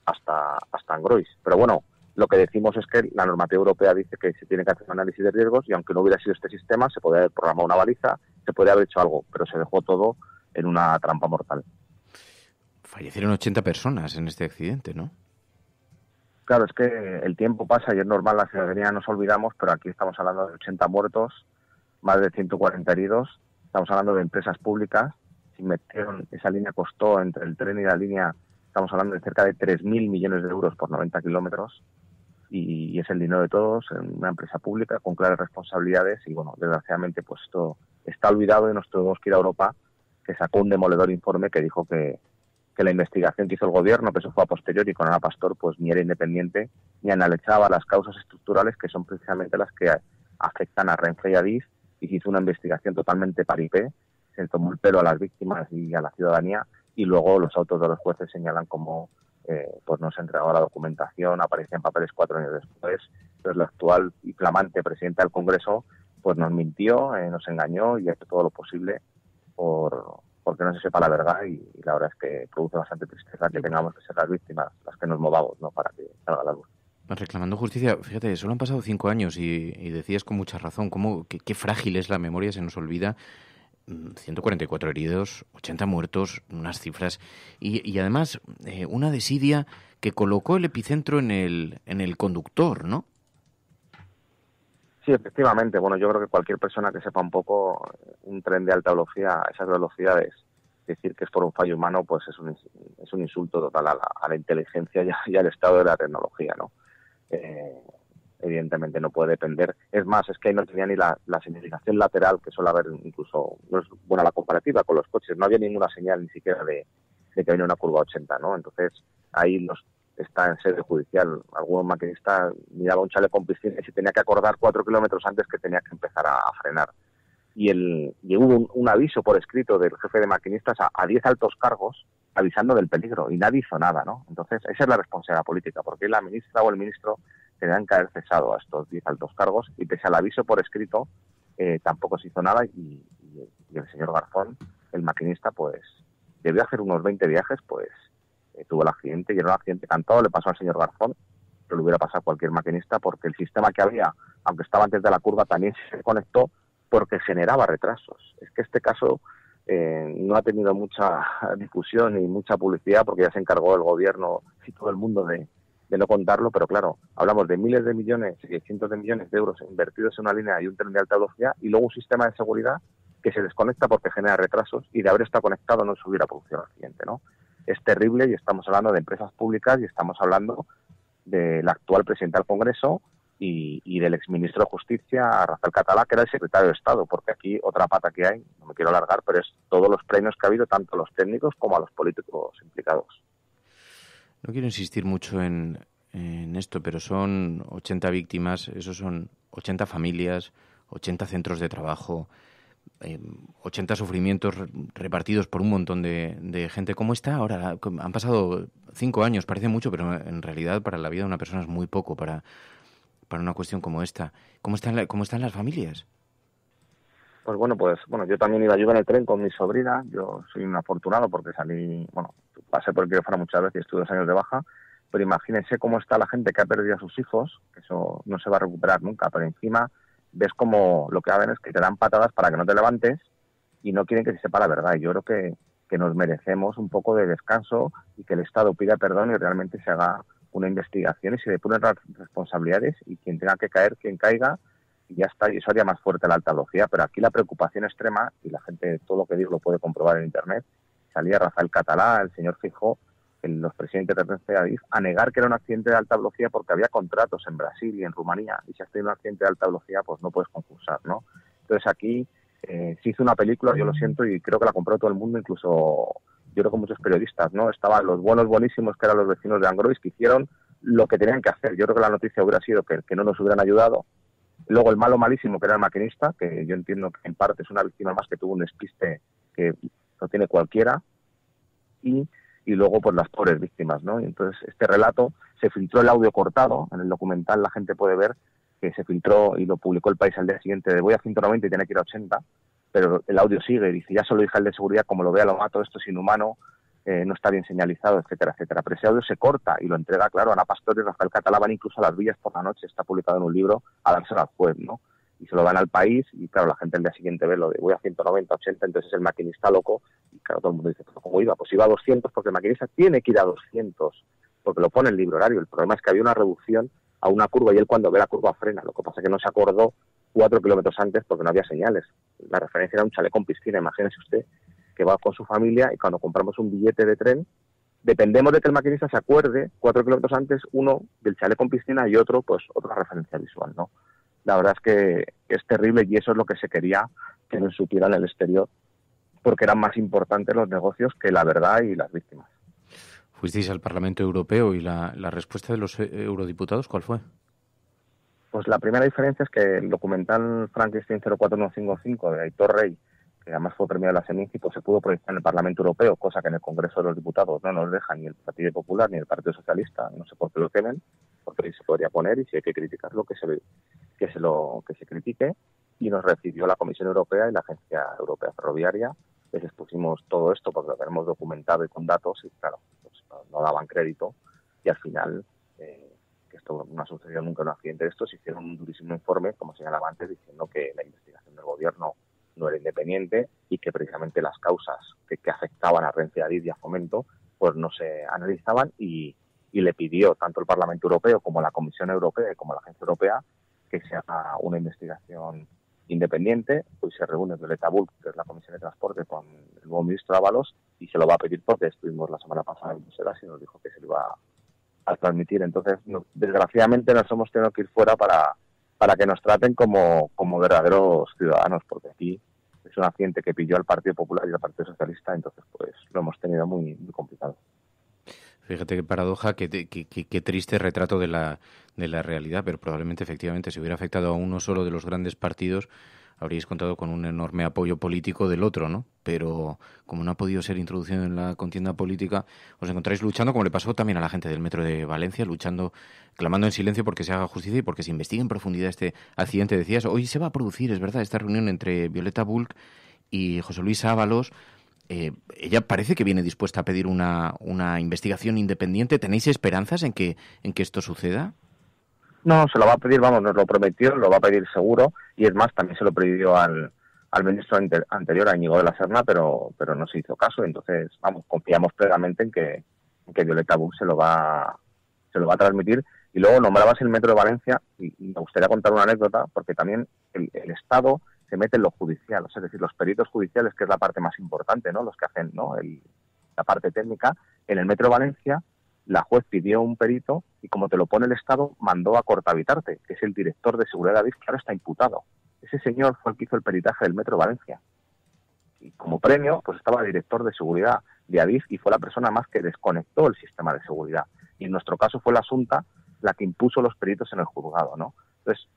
hasta Angrois. Pero bueno, lo que decimos es que la normativa europea dice que se tiene que hacer un análisis de riesgos, y aunque no hubiera sido este sistema, se podría haber programado una baliza, se podría haber hecho algo, pero se dejó todo en una trampa mortal. Fallecieron 80 personas en este accidente, ¿no? Claro, es que el tiempo pasa y es normal, la ciudadanía nos olvidamos, pero aquí estamos hablando de 80 muertos, más de 140 heridos, estamos hablando de empresas públicas. Si metieron, esa línea costó, entre el tren y la línea, estamos hablando de cerca de 3.000 millones de euros por 90 kilómetros, y es el dinero de todos, en una empresa pública con claras responsabilidades, y bueno, desgraciadamente pues esto está olvidado, y nos tuvimos que ir a Europa, que sacó un demoledor informe que dijo que la investigación que hizo el gobierno, que eso fue a posteriori con Ana Pastor, pues ni era independiente, ni analizaba las causas estructurales, que son precisamente las que afectan a Renfe y a Adif, y se hizo una investigación totalmente paripé, se tomó el pelo a las víctimas y a la ciudadanía, y luego los autos de los jueces señalan como pues no se entregó la documentación, aparecía en papeles 4 años después. Entonces la actual y flamante presidenta del Congreso pues nos mintió, nos engañó, y ha hecho todo lo posible porque no se sepa la verdad, y la verdad es que produce bastante tristeza que tengamos que ser las víctimas las que nos movamos, ¿no?, para que salga la luz. reclamando justicia. Fíjate, solo han pasado 5 años y decías con mucha razón qué frágil es la memoria, se nos olvida. 144 heridos, 80 muertos, unas cifras. Y además, una desidia que colocó el epicentro en el conductor, ¿no? Sí, efectivamente. Bueno, yo creo que cualquier persona que sepa un poco un tren de alta velocidad a esas velocidades, decir que es por un fallo humano, pues es un insulto total a la inteligencia y al estado de la tecnología, ¿no? Evidentemente no puede depender. Es más, es que ahí no tenía ni la señalización lateral, que suele haber incluso, no es buena la comparativa con los coches, no había ninguna señal ni siquiera de que venía una curva 80, ¿no? Entonces, ahí está en sede judicial. Algún maquinista miraba un chaleco con piscina y se tenía que acordar 4 kilómetros antes que tenía que empezar a frenar. Y hubo un aviso por escrito del jefe de maquinistas a 10 altos cargos avisando del peligro y nadie hizo nada, ¿no? Entonces, esa es la responsabilidad política, porque la ministra o el ministro tenían que haber cesado a estos 10 altos cargos y pese al aviso por escrito tampoco se hizo nada y el señor Garzón, el maquinista, pues debió hacer unos 20 viajes, pues tuvo el accidente y era un accidente cantado, le pasó al señor Garzón, pero le hubiera pasado a cualquier maquinista porque el sistema que había, aunque estaba antes de la curva, también se conectó porque generaba retrasos. Es que este caso no ha tenido mucha difusión ni mucha publicidad porque ya se encargó el gobierno y todo el mundo de no contarlo, pero claro, hablamos de miles de millones y cientos de millones de euros invertidos en una línea y un tren de alta velocidad y luego un sistema de seguridad que se desconecta porque genera retrasos y de haber estado conectado no se hubiera producido el accidente, ¿no? Es terrible y estamos hablando de empresas públicas y estamos hablando del actual presidente del Congreso y del exministro de Justicia, Rafael Catalá, que era el secretario de Estado, porque aquí otra pata que hay, no me quiero alargar, pero es todos los premios que ha habido, tanto a los técnicos como a los políticos implicados. No quiero insistir mucho en esto, pero son 80 víctimas, esos son 80 familias, 80 centros de trabajo, 80 sufrimientos repartidos por un montón de gente. ¿Cómo está ahora? Han pasado 5 años, parece mucho, pero en realidad para la vida de una persona es muy poco para una cuestión como esta. ¿Cómo están las familias? Pues bueno, yo también iba en el tren con mi sobrina. Yo soy un afortunado porque pasé por el quirófano muchas veces y estuve 2 años de baja, pero imagínense cómo está la gente que ha perdido a sus hijos, que eso no se va a recuperar nunca, pero encima ves como lo que hacen es que te dan patadas para que no te levantes y no quieren que se sepa la verdad. Y yo creo que nos merecemos un poco de descanso y que el Estado pida perdón y realmente se haga una investigación y se depuren las responsabilidades y quien tenga que caer, quien caiga, y ya está, y eso haría más fuerte la alta velocidad. Pero aquí la preocupación extrema, y la gente, todo lo que digo lo puede comprobar en Internet, salía Rafael Catalá, el señor Feijóo, los presidentes de Renfe Adif, a negar que era un accidente de alta velocidad porque había contratos en Brasil y en Rumanía, y si has tenido un accidente de alta velocidad, pues no puedes concursar, ¿no? Entonces aquí se hizo una película, yo lo siento, y creo que la compró todo el mundo, incluso yo creo que muchos periodistas, ¿no? Estaban los buenísimos, que eran los vecinos de Angrois, que hicieron lo que tenían que hacer. Yo creo que la noticia hubiera sido que no nos hubieran ayudado. Luego el malísimo, que era el maquinista, que yo entiendo que en parte es una víctima más que tuvo un despiste que no tiene cualquiera, y luego pues las pobres víctimas, ¿no? Y entonces este relato, se filtró el audio cortado, en el documental la gente puede ver que se filtró y lo publicó El País al día siguiente, de voy a 190 y tiene que ir a 80, pero el audio sigue, dice, ya solo dije al de seguridad, como lo vea lo mato, esto es inhumano, no está bien señalizado, etcétera, etcétera. Pero ese audio se corta y lo entrega, claro, Ana Pastor y Rafael Catalá van incluso a las villas por la noche, está publicado en un libro, a dárselo al juez, ¿no? Y se lo dan al País y, claro, la gente el día siguiente ve lo de voy a 190, 80, entonces es el maquinista loco y, claro, todo el mundo dice, ¿cómo iba? Pues iba a 200 porque el maquinista tiene que ir a 200 porque lo pone en el libro horario. El problema es que había una reducción a una curva y él cuando ve la curva frena. Lo que pasa es que no se acordó 4 kilómetros antes porque no había señales. La referencia era un chalet con piscina. Imagínese usted que va con su familia y cuando compramos un billete de tren, dependemos de que el maquinista se acuerde 4 kilómetros antes, uno del chalet con piscina y otro, pues otra referencia visual, ¿no? La verdad es que es terrible y eso es lo que se quería que no supieran en el exterior, porque eran más importantes los negocios que la verdad y las víctimas. Fuisteis al Parlamento Europeo y la respuesta de los eurodiputados, ¿cuál fue? Pues la primera diferencia es que el documental Frankenstein 04155 de Aitor Rey, que además fue premiado en la Seminci, pues se pudo proyectar en el Parlamento Europeo, cosa que en el Congreso de los Diputados no nos deja ni el Partido Popular ni el Partido Socialista, no sé por qué lo temen, porque ahí se podría poner y si hay que criticarlo, que se critique, y nos recibió la Comisión Europea y la Agencia Europea Ferroviaria. Les expusimos todo esto porque lo tenemos documentado y con datos y claro, pues no daban crédito y al final que esto no ha sucedido nunca en un accidente de estos, hicieron un durísimo informe, como señalaba antes, diciendo que la investigación del gobierno no era independiente y que precisamente las causas que afectaban a Renfe, a Adif y a Fomento pues no se analizaban, y le pidió tanto el Parlamento Europeo como la Comisión Europea y como la Agencia Europea que se haga una investigación independiente. Hoy se reúne Violeta Bulc, que es la Comisión de Transporte, con el nuevo ministro Ábalos, y se lo va a pedir porque estuvimos la semana pasada en Bruselas y nos dijo que se lo iba a transmitir. Entonces, desgraciadamente nos hemos tenido que ir fuera para que nos traten como verdaderos ciudadanos, porque aquí es un accidente que pilló al Partido Popular y al Partido Socialista, entonces pues lo hemos tenido muy, muy complicado. Fíjate qué paradoja, qué triste retrato de la realidad, pero probablemente efectivamente si hubiera afectado a uno solo de los grandes partidos habríais contado con un enorme apoyo político del otro, ¿no? Pero como no ha podido ser introducido en la contienda política, os encontráis luchando, como le pasó también a la gente del Metro de Valencia, luchando, clamando en silencio porque se haga justicia y porque se investigue en profundidad este accidente. Decías, hoy se va a producir, es verdad, esta reunión entre Violeta Bulc y José Luis Ábalos. Ella parece que viene dispuesta a pedir una investigación independiente. ¿Tenéis esperanzas en que esto suceda? No, se lo va a pedir, vamos, nos lo prometió, lo va a pedir seguro, y es más, también se lo pidió al ministro anterior, a Íñigo de la Serna, pero no se hizo caso. Entonces, vamos, confiamos plenamente en que Violeta Bulc se lo va a transmitir. Y luego nombrabas el Metro de Valencia, y me gustaría contar una anécdota, porque también el Estado se mete en lo judicial, o sea, es decir, los peritos judiciales, que es la parte más importante, ¿no? Los que hacen, ¿no?, la parte técnica. En el Metro de Valencia, la juez pidió un perito y, como te lo pone el Estado, mandó a Cortavitarte, que es el director de seguridad de Adif, que ahora está imputado. Ese señor fue el que hizo el peritaje del Metro de Valencia. Y como premio, pues estaba el director de seguridad de Adif y fue la persona más que desconectó el sistema de seguridad. Y en nuestro caso fue la Asunta la que impuso los peritos en el juzgado, ¿no? Entonces,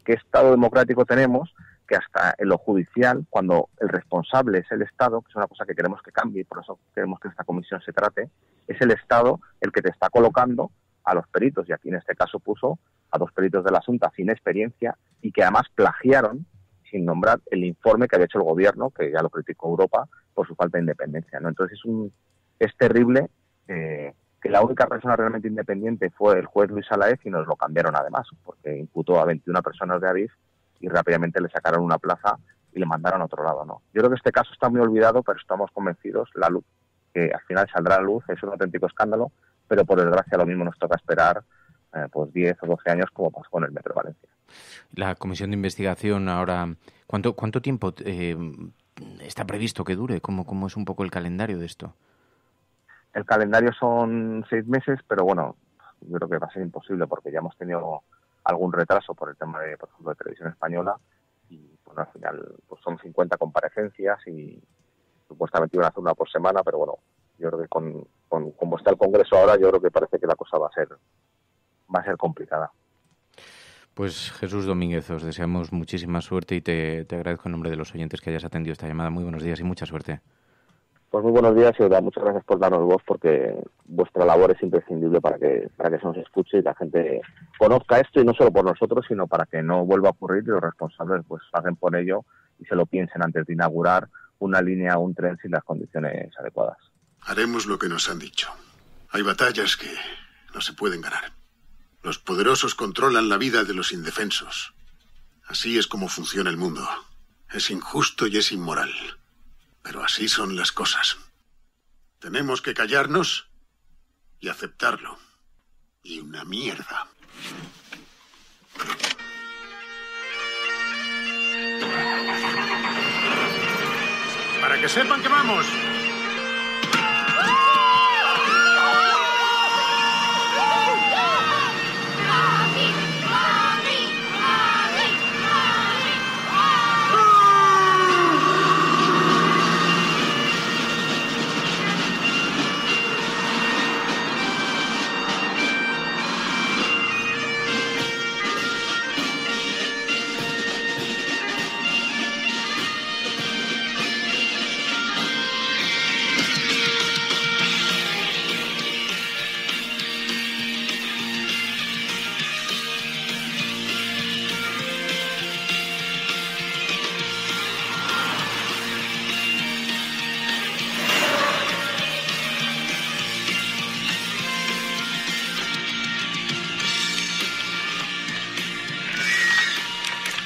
¿qué Estado democrático tenemos? Que hasta en lo judicial, cuando el responsable es el Estado, que es una cosa que queremos que cambie y por eso queremos que esta comisión se trate, es el Estado el que te está colocando a los peritos, y aquí en este caso puso a 2 peritos de la Asunta sin experiencia y que además plagiaron, sin nombrar, el informe que había hecho el gobierno, que ya lo criticó Europa por su falta de independencia, ¿no? Entonces es terrible que la única persona realmente independiente fue el juez Luis Alaez, y nos lo cambiaron además, porque imputó a 21 personas de Adif y rápidamente le sacaron una plaza y le mandaron a otro lado, ¿no? Yo creo que este caso está muy olvidado, pero estamos convencidos, que al final saldrá a la luz. Es un auténtico escándalo, pero por desgracia lo mismo nos toca esperar pues 10 o 12 años, como pasó con el Metro de Valencia. La comisión de investigación ahora, ¿cuánto tiempo está previsto que dure? ¿Cómo es un poco el calendario de esto? El calendario son 6 meses, pero bueno, yo creo que va a ser imposible porque ya hemos tenido algún retraso por el tema de, por ejemplo, de Televisión Española, y bueno, al final pues son 50 comparecencias y supuestamente iban a hacer una por semana, pero bueno, yo creo que con como está el Congreso ahora, yo creo que parece que la cosa va a ser complicada. Pues Jesús Domínguez, os deseamos muchísima suerte y te agradezco en nombre de los oyentes que hayas atendido esta llamada. Muy buenos días y mucha suerte. Pues muy buenos días y muchas gracias por darnos voz, porque vuestra labor es imprescindible para que se nos escuche y la gente conozca esto, y no solo por nosotros, sino para que no vuelva a ocurrir y los responsables pues hacen por ello y se lo piensen antes de inaugurar una línea o un tren sin las condiciones adecuadas. Haremos lo que nos han dicho. Hay batallas que no se pueden ganar. Los poderosos controlan la vida de los indefensos. Así es como funciona el mundo. Es injusto y es inmoral. Pero así son las cosas. Tenemos que callarnos y aceptarlo. Y una mierda. Para que sepan que vamos.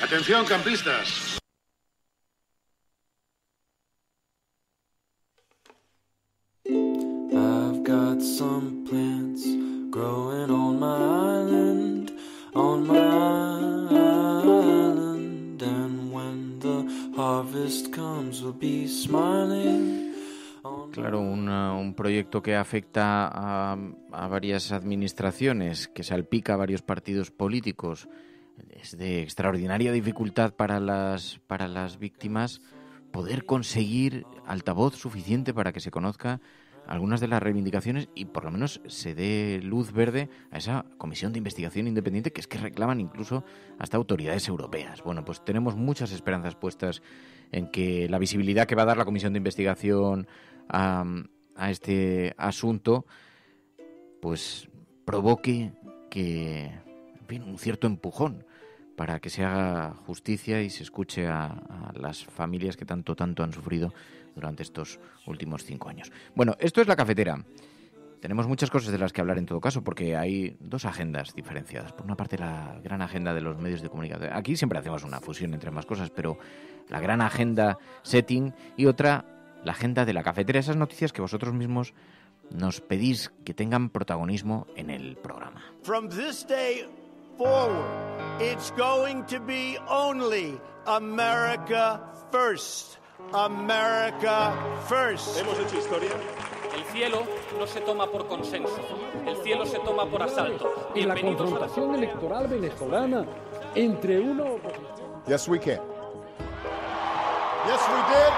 Atención, campistas. I've got some plants growing on my island, and when the harvest comes we'll be smiling. Claro, un proyecto que afecta a varias administraciones, que salpica a varios partidos políticos, es de extraordinaria dificultad para las víctimas poder conseguir altavoz suficiente para que se conozca algunas de las reivindicaciones y por lo menos se dé luz verde a esa comisión de investigación independiente que es que reclaman incluso hasta autoridades europeas. Bueno, pues tenemos muchas esperanzas puestas en que la visibilidad que va a dar la comisión de investigación a este asunto pues provoque que, en fin, un cierto empujón para que se haga justicia y se escuche a las familias que tanto han sufrido durante estos últimos 5 años. Bueno, esto es La Cafetera. Tenemos muchas cosas de las que hablar en todo caso, porque hay 2 agendas diferenciadas. Por una parte, la gran agenda de los medios de comunicación. Aquí siempre hacemos una fusión entre ambas cosas, pero la gran agenda setting y otra, la agenda de La Cafetera. Esas noticias que vosotros mismos nos pedís que tengan protagonismo en el programa. From this day forward, it's going to be only America first. America first. Hemos hecho historia. El cielo no se toma por consenso, el cielo se toma por asalto. Y la confrontación electoral venezolana entre uno... Yes, we can. Yes, we did.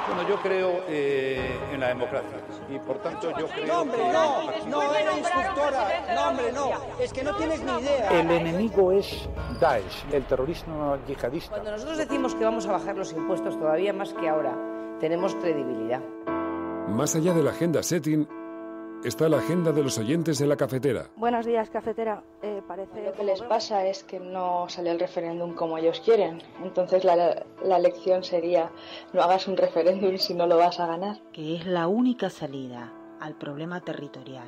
Bueno, yo creo en la democracia y por tanto yo creo no, hombre, no era instructora, no, hombre, no, es que no tienes ni idea. El enemigo es Daesh, el terrorismo yihadista. Cuando nosotros decimos que vamos a bajar los impuestos todavía más que ahora, tenemos credibilidad. Más allá de la agenda setting, está la agenda de los oyentes de La Cafetera. Buenos días, cafetera. Parece lo que les pasa es que no sale el referéndum como ellos quieren. Entonces la lección sería: no hagas un referéndum si no lo vas a ganar. Que es la única salida al problema territorial.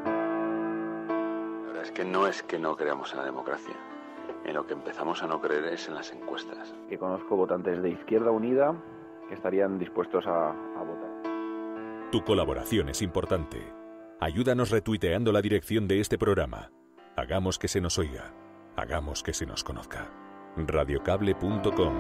La verdad es que no creamos en la democracia. En lo que empezamos a no creer es en las encuestas. Que conozco votantes de Izquierda Unida que estarían dispuestos a votar. Tu colaboración es importante. Ayúdanos retuiteando la dirección de este programa. Hagamos que se nos oiga. Hagamos que se nos conozca. Radiocable.com.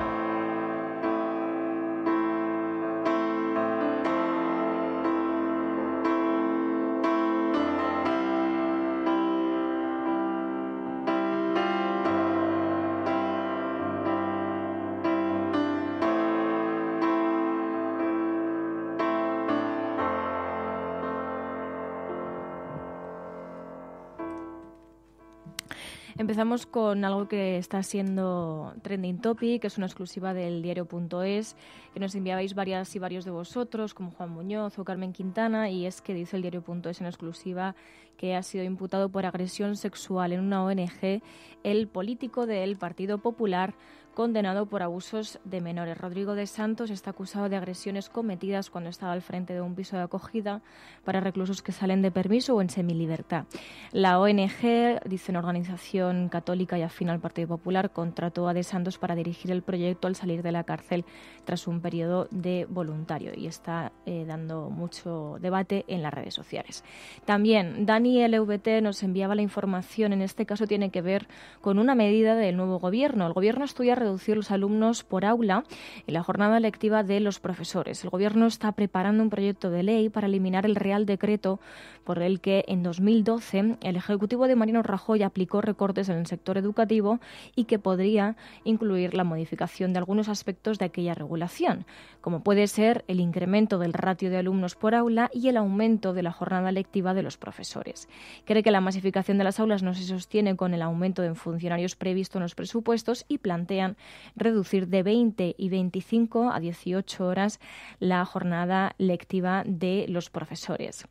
Empezamos con algo que está siendo trending topic, que es una exclusiva del diario.es, que nos enviabais varias y varios de vosotros, como Juan Muñoz o Carmen Quintana, y es que dice el diario.es en exclusiva que ha sido imputado por agresión sexual en una ONG el político del Partido Popular condenado por abusos de menores. Rodrigo de Santos está acusado de agresiones cometidas cuando estaba al frente de un piso de acogida para reclusos que salen de permiso o en semilibertad. La ONG, dice una organización católica y afín al Partido Popular, contrató a de Santos para dirigir el proyecto al salir de la cárcel tras un periodo de voluntario y está dando mucho debate en las redes sociales. También Dani LVT nos enviaba la información, en este caso tiene que ver con una medida del nuevo gobierno. El gobierno estudia reducir los alumnos por aula en la jornada lectiva de los profesores. El Gobierno está preparando un proyecto de ley para eliminar el Real Decreto por el que en 2012 el Ejecutivo de Mariano Rajoy aplicó recortes en el sector educativo y que podría incluir la modificación de algunos aspectos de aquella regulación, como puede ser el incremento del ratio de alumnos por aula y el aumento de la jornada lectiva de los profesores. Cree que la masificación de las aulas no se sostiene con el aumento de funcionarios previsto en los presupuestos y plantean reducir de 20 y 25 a 18 horas la jornada lectiva de los profesores.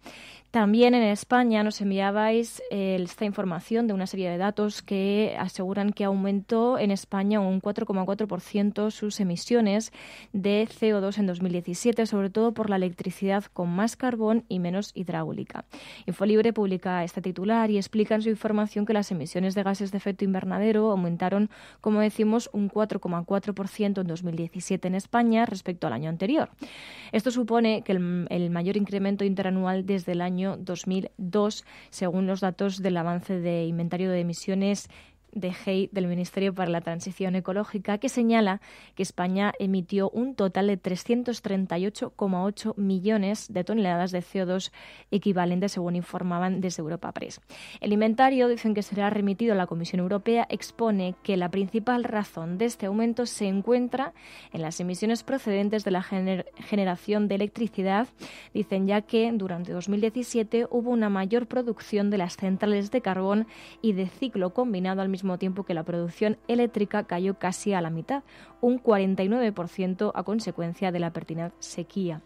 También en España nos enviabais esta información de una serie de datos que aseguran que aumentó en España un 4,4% sus emisiones de CO2 en 2017, sobre todo por la electricidad con más carbón y menos hidráulica. Infolibre publica este titular y explica en su información que las emisiones de gases de efecto invernadero aumentaron, como decimos, un 4,4% en 2017 en España respecto al año anterior. Esto supone que el mayor incremento interanual desde el año 2002, según los datos del avance de inventario de emisiones de GEI del Ministerio para la Transición Ecológica, que señala que España emitió un total de 338,8 millones de toneladas de CO2 equivalentes, según informaban desde Europa Press. El inventario, dicen que será remitido a la Comisión Europea, expone que la principal razón de este aumento se encuentra en las emisiones procedentes de la generación de electricidad, dicen, ya que durante 2017 hubo una mayor producción de las centrales de carbón y de ciclo combinado al mismo tiempo que la producción eléctrica cayó casi a la mitad, un 49% a consecuencia de la pertinaz sequía.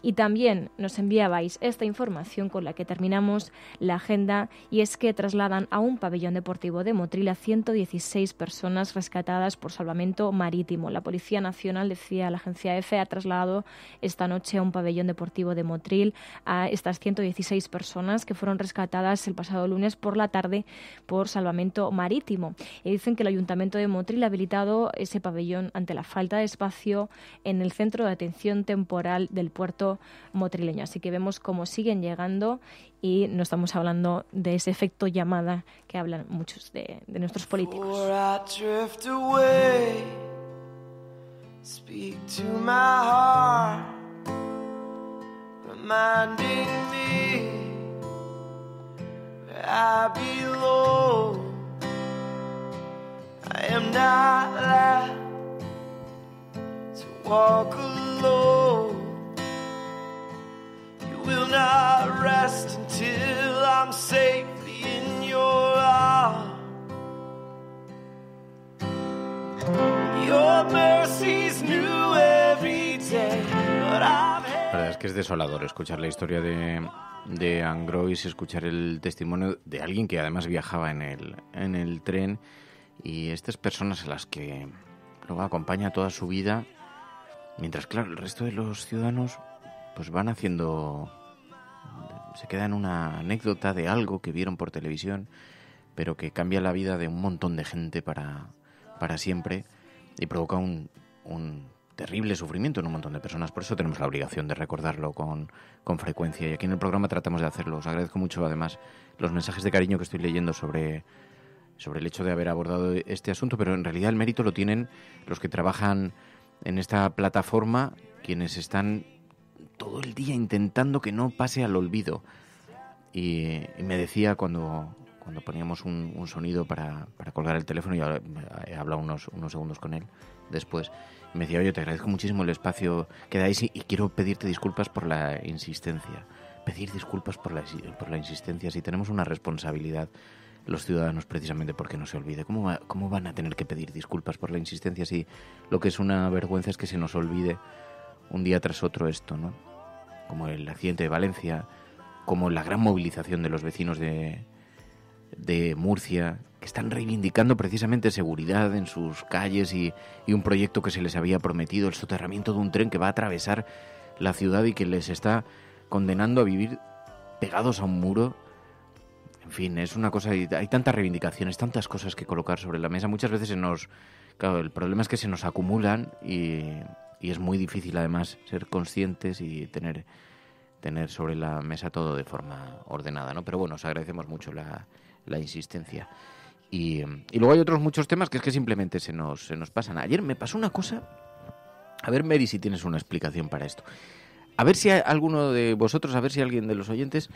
Y también nos enviabais esta información con la que terminamos la agenda, y es que trasladan a un pabellón deportivo de Motril a 116 personas rescatadas por salvamento marítimo. La Policía Nacional, decía la agencia EFE, ha trasladado esta noche a un pabellón deportivo de Motril a estas 116 personas que fueron rescatadas el pasado lunes por la tarde por salvamento marítimo. Y dicen que el Ayuntamiento de Motril ha habilitado ese pabellón ante la falta de espacio en el centro de atención temporal del puerto motrileño. Así que vemos cómo siguen llegando, y no estamos hablando de ese efecto llamada que hablan muchos de nuestros políticos. I am not allowed to walk alone. You will not rest until I'm safely in your arms. Your mercy's new every day, but I'm... La verdad es que es desolador escuchar la historia de Angrois, escuchar el testimonio de alguien que además viajaba en el tren, y estas personas a las que luego acompaña toda su vida, mientras, claro, el resto de los ciudadanos pues van haciendo, se queda en una anécdota de algo que vieron por televisión, pero que cambia la vida de un montón de gente para siempre, y provoca un terrible sufrimiento en un montón de personas. Por eso tenemos la obligación de recordarlo con frecuencia, y aquí en el programa tratamos de hacerlo. Os agradezco mucho, además, los mensajes de cariño que estoy leyendo sobre el hecho de haber abordado este asunto, pero en realidad el mérito lo tienen los que trabajan en esta plataforma, quienes están todo el día intentando que no pase al olvido. Y me decía cuando poníamos un sonido para colgar el teléfono, y he hablado unos segundos con él después, me decía: oye, te agradezco muchísimo el espacio que dais, y quiero pedirte disculpas por la insistencia. Pedir disculpas por la insistencia. Si tenemos una responsabilidad los ciudadanos, precisamente porque no se olvide. ¿Cómo van a tener que pedir disculpas por la insistencia si lo que es una vergüenza es que se nos olvide un día tras otro esto, ¿no? Como el accidente de Valencia, como la gran movilización de los vecinos de Murcia, que están reivindicando precisamente seguridad en sus calles y un proyecto que se les había prometido, el soterramiento de un tren que va a atravesar la ciudad y que les está condenando a vivir pegados a un muro. En fin, es una cosa, hay tantas reivindicaciones, tantas cosas que colocar sobre la mesa. Muchas veces claro, el problema es que se nos acumulan y es muy difícil además ser conscientes y tener sobre la mesa todo de forma ordenada, ¿no? Pero bueno, os agradecemos mucho la insistencia. Y luego hay otros muchos temas que es que simplemente se nos pasan. Ayer me pasó una cosa, a ver, Mary, si tienes una explicación para esto. A ver si alguno de vosotros, a ver si alguien de los oyentes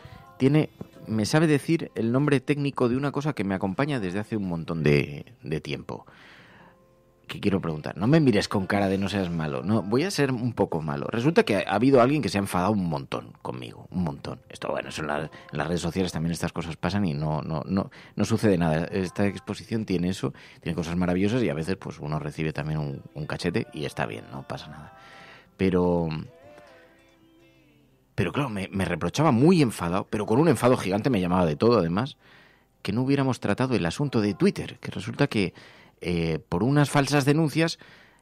me sabe decir el nombre técnico de una cosa que me acompaña desde hace un montón de tiempo. Que quiero preguntar. No me mires con cara de no seas malo. No, voy a ser un poco malo. Resulta que ha habido alguien que se ha enfadado un montón conmigo. Un montón. Esto, bueno, eso en las redes sociales también estas cosas pasan y no sucede nada. Esta exposición tiene eso, tiene cosas maravillosas, y a veces pues uno recibe también un cachete y está bien, no pasa nada. Pero Pero claro, me reprochaba muy enfadado, pero con un enfado gigante, me llamaba de todo además, que no hubiéramos tratado el asunto de Twitter, que resulta que por unas falsas denuncias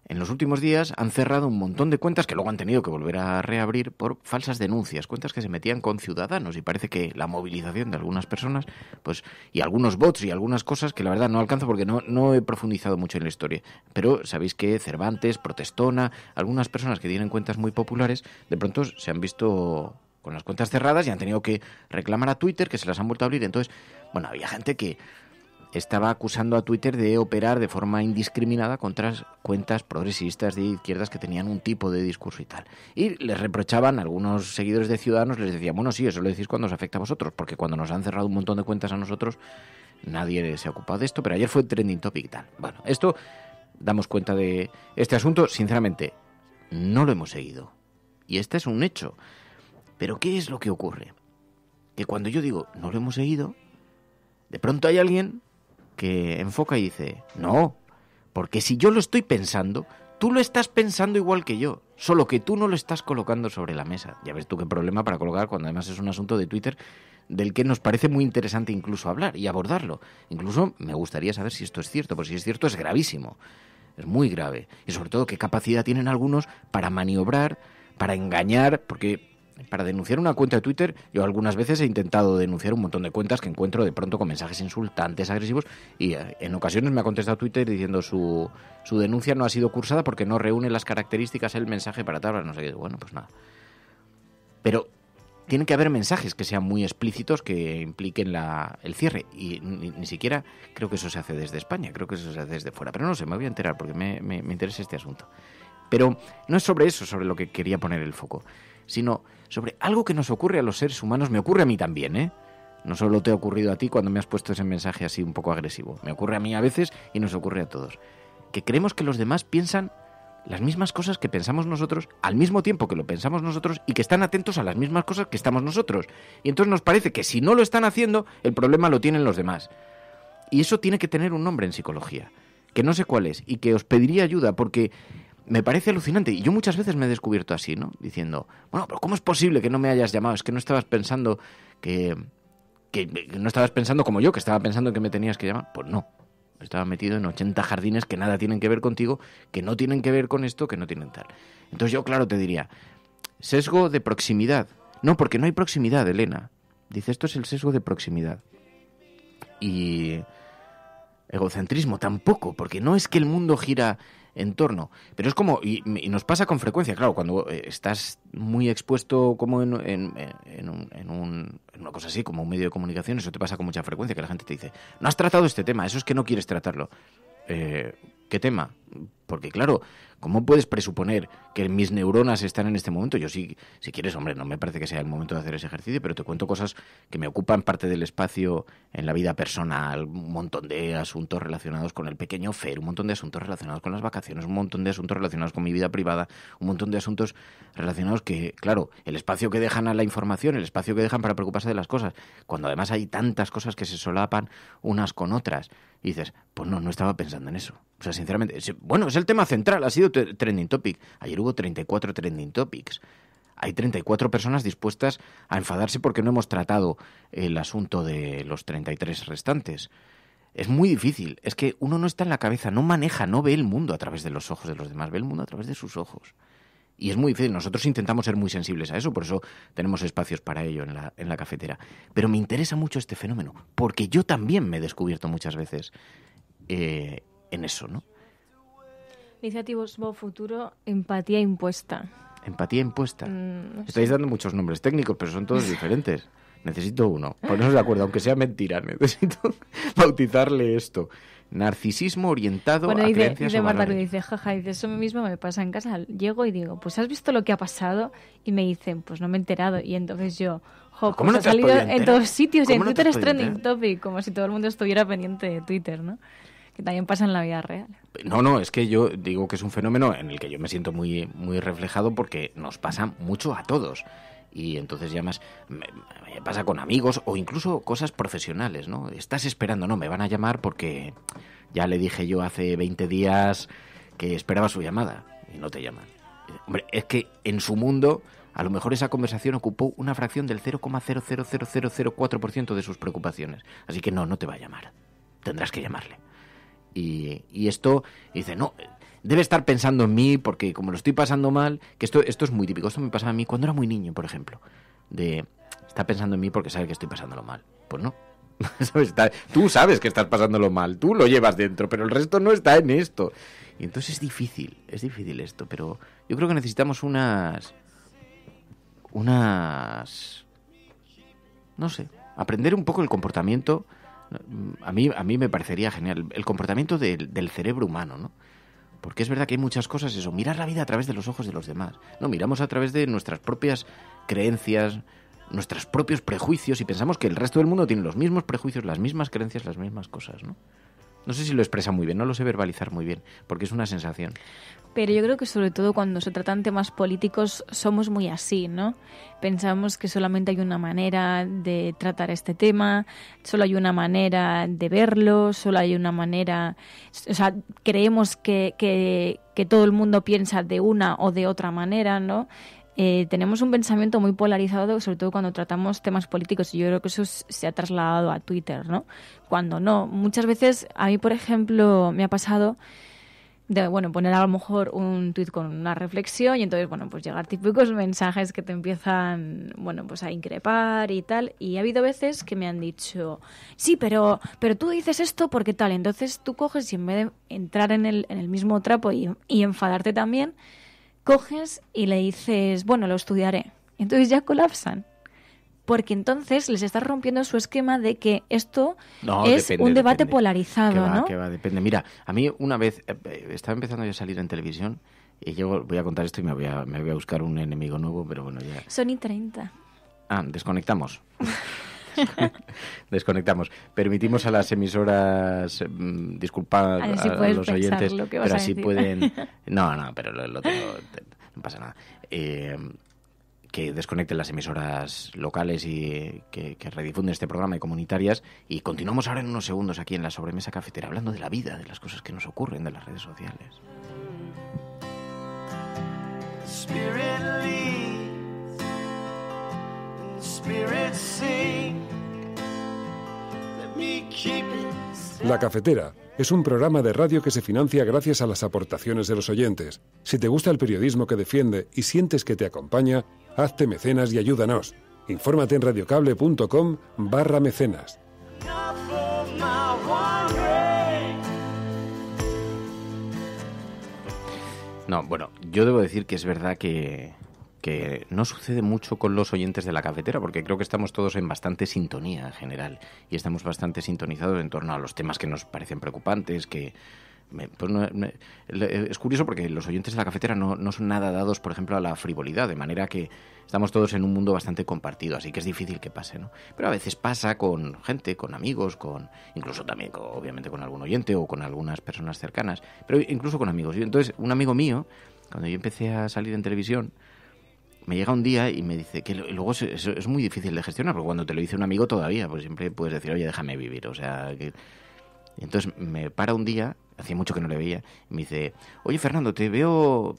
en los últimos días han cerrado un montón de cuentas que luego han tenido que volver a reabrir por falsas denuncias, cuentas que se metían con ciudadanos, y parece que la movilización de algunas personas, pues, y algunos bots y algunas cosas que la verdad no alcanzo porque no he profundizado mucho en la historia, pero sabéis que Cervantes, Protestona, algunas personas que tienen cuentas muy populares, de pronto se han visto con las cuentas cerradas y han tenido que reclamar a Twitter que se las han vuelto a abrir. Entonces, bueno, había gente que estaba acusando a Twitter de operar de forma indiscriminada contra cuentas progresistas de izquierdas que tenían un tipo de discurso y tal. Y les reprochaban, algunos seguidores de Ciudadanos les decían, bueno, sí, eso lo decís cuando os afecta a vosotros, porque cuando nos han cerrado un montón de cuentas a nosotros, nadie se ha ocupado de esto, pero ayer fue trending topic y tal. Bueno, esto, damos cuenta de este asunto, sinceramente, no lo hemos seguido. Y este es un hecho. Pero ¿qué es lo que ocurre? Que cuando yo digo, no lo hemos seguido, de pronto hay alguien que enfoca y dice, no, porque si yo lo estoy pensando, tú lo estás pensando igual que yo, solo que tú no lo estás colocando sobre la mesa. Ya ves tú qué problema para colocar cuando además es un asunto de Twitter del que nos parece muy interesante incluso hablar y abordarlo. Incluso me gustaría saber si esto es cierto, porque si es cierto es gravísimo, es muy grave. Y sobre todo qué capacidad tienen algunos para maniobrar, para engañar, porque para denunciar una cuenta de Twitter, yo algunas veces he intentado denunciar un montón de cuentas que encuentro de pronto con mensajes insultantes, agresivos, y en ocasiones me ha contestado Twitter diciendo su denuncia no ha sido cursada porque no reúne las características el mensaje para tal, no sé qué. Bueno, pues nada. Pero tiene que haber mensajes que sean muy explícitos que impliquen el cierre, y ni siquiera creo que eso se hace desde España, creo que eso se hace desde fuera, pero no sé, me voy a enterar porque me interesa este asunto. Pero no es sobre eso sobre lo que quería poner el foco, sino sobre algo que nos ocurre a los seres humanos. Me ocurre a mí también, ¿eh? No solo te ha ocurrido a ti cuando me has puesto ese mensaje así un poco agresivo. Me ocurre a mí a veces y nos ocurre a todos. Que creemos que los demás piensan las mismas cosas que pensamos nosotros al mismo tiempo que lo pensamos nosotros y que están atentos a las mismas cosas que estamos nosotros. Y entonces nos parece que si no lo están haciendo, el problema lo tienen los demás. Y eso tiene que tener un nombre en psicología, que no sé cuál es, y que os pediría ayuda porque me parece alucinante. Y yo muchas veces me he descubierto así, ¿no? Diciendo, bueno, pero ¿cómo es posible que no me hayas llamado? Es que no estabas pensando que no estabas pensando como yo, que estaba pensando que me tenías que llamar. Pues no. Estaba metido en 80 jardines que nada tienen que ver contigo, que no tienen que ver con esto, que no tienen tal. Entonces yo, claro, te diría, sesgo de proximidad. No, porque no hay proximidad, Elena. Dice, esto es el sesgo de proximidad. Y egocentrismo tampoco, porque no es que el mundo gira en torno, pero es como, y nos pasa con frecuencia, claro, cuando estás muy expuesto como en una cosa así, como un medio de comunicación, eso te pasa con mucha frecuencia, que la gente te dice, no has tratado este tema, eso es que no quieres tratarlo. ¿Qué tema? Porque claro, ¿cómo puedes presuponer que mis neuronas están en este momento? Yo sí, si quieres, hombre, no me parece que sea el momento de hacer ese ejercicio, pero te cuento cosas que me ocupan parte del espacio en la vida personal, un montón de asuntos relacionados con el pequeño Fer, un montón de asuntos relacionados con las vacaciones, un montón de asuntos relacionados con mi vida privada, un montón de asuntos relacionados que, claro, el espacio que dejan a la información, el espacio que dejan para preocuparse de las cosas, cuando además hay tantas cosas que se solapan unas con otras, y dices, pues no estaba pensando en eso. O sea, sinceramente, bueno, es el tema central, ha sido trending topic. Ayer hubo 34 trending topics. Hay 34 personas dispuestas a enfadarse porque no hemos tratado el asunto de los 33 restantes. Es muy difícil, es que uno no está en la cabeza, no maneja, no ve el mundo a través de los ojos de los demás, ve el mundo a través de sus ojos. Y es muy difícil, nosotros intentamos ser muy sensibles a eso, por eso tenemos espacios para ello en la cafetera. Pero me interesa mucho este fenómeno, porque yo también me he descubierto muchas veces en eso, ¿no? Iniciativa Futuro, empatía impuesta. ¿Empatía impuesta? No sé. Estáis dando muchos nombres técnicos, pero son todos diferentes. Necesito uno. Poneros de acuerdo, aunque sea mentira. Necesito bautizarle esto. Narcisismo orientado a creencias o Marta, valores. dice, jaja, dice, eso mismo me pasa en casa. Llego y digo, pues ¿has visto lo que ha pasado? Y me dicen, pues no me he enterado. Y entonces yo, ¿Cómo pues no ha te has salido podido en enterar? todos sitios y en ¿Cómo no te Twitter has es podido trending enterar? topic, como si todo el mundo estuviera pendiente de Twitter, ¿no? Que también pasa en la vida real. No, es que yo digo que es un fenómeno en el que yo me siento muy, muy reflejado porque nos pasa mucho a todos. Y entonces ya más me pasa con amigos o incluso cosas profesionales, ¿no? Estás esperando, no, me van a llamar porque ya le dije yo hace 20 días que esperaba su llamada y no te llaman. Hombre, es que en su mundo A lo mejor esa conversación ocupó una fracción del 0,00004% de sus preocupaciones. Así que no te va a llamar. Tendrás que llamarle. Y esto, dice, no, debe estar pensando en mí porque como lo estoy pasando mal, que esto es muy típico. Esto me pasaba a mí cuando era muy niño, por ejemplo. Está pensando en mí porque sabe que estoy pasándolo mal. Pues no. Tú sabes que estás pasándolo mal, tú lo llevas dentro, pero el resto no está en esto. Y entonces es difícil esto, pero yo creo que necesitamos unas no sé, aprender un poco el comportamiento. A mí me parecería genial el comportamiento del cerebro humano, ¿no? Porque es verdad que hay muchas cosas, eso, mirar la vida a través de los ojos de los demás. No, miramos a través de nuestras propias creencias, nuestros propios prejuicios, y pensamos que el resto del mundo tiene los mismos prejuicios, las mismas creencias, las mismas cosas, ¿no? No sé si lo expresa muy bien, no lo sé verbalizar muy bien, porque es una sensación. Pero yo creo que sobre todo cuando se tratan temas políticos somos muy así, ¿no? Pensamos que solamente hay una manera de tratar este tema, solo hay una manera de verlo, solo hay una manera... O sea, creemos que todo el mundo piensa de una o de otra manera, ¿no? Tenemos un pensamiento muy polarizado, sobre todo cuando tratamos temas políticos, y yo creo que eso se ha trasladado a Twitter, ¿no? Cuando no. Muchas veces, a mí, por ejemplo, me ha pasado de, poner a lo mejor un tuit con una reflexión y entonces, pues llegar típicos mensajes que te empiezan, pues a increpar y tal. Y ha habido veces que me han dicho, sí, pero tú dices esto porque tal. Entonces tú coges y en vez de entrar en el mismo trapo y enfadarte también, coges y le dices, lo estudiaré. Entonces ya colapsan. Porque entonces les estás rompiendo su esquema de que esto es un debate polarizado, ¿no? Que va, depende. Mira, a mí una vez estaba empezando ya a salir en televisión y yo voy a contar esto y me voy a buscar un enemigo nuevo, pero bueno, ya... Son y 30. Desconectamos. Desconectamos. Permitimos a las emisoras disculpar a los oyentes, pero así pueden... No, pero lo tengo... No pasa nada. Que desconecten las emisoras locales y que redifunden este programa y comunitarias. Y continuamos ahora en unos segundos aquí en la sobremesa cafetera, hablando de la vida, de las cosas que nos ocurren, de las redes sociales. Spirit leads, Spirit sings. Let me keep it. La Cafetera es un programa de radio que se financia gracias a las aportaciones de los oyentes. Si te gusta el periodismo que defiende y sientes que te acompaña, hazte mecenas y ayúdanos. Infórmate en radiocable.com/mecenas. No, yo debo decir que es verdad que no sucede mucho con los oyentes de la cafetera, porque creo que estamos todos en bastante sintonía en general y estamos bastante sintonizados en torno a los temas que nos parecen preocupantes, es curioso porque los oyentes de la cafetera no son nada dados, por ejemplo, a la frivolidad, de manera que estamos todos en un mundo bastante compartido, así que es difícil que pase, ¿no? Pero a veces pasa con gente, con amigos, incluso también, obviamente, con algún oyente o con algunas personas cercanas, pero incluso con amigos. Y entonces, un amigo mío, cuando yo empecé a salir en televisión, me llega un día y me dice que luego es muy difícil de gestionar, porque cuando te lo dice un amigo todavía, pues siempre puedes decir, oye, déjame vivir, o sea... Y entonces me para un día, hacía mucho que no le veía, y me dice, oye, Fernando, te veo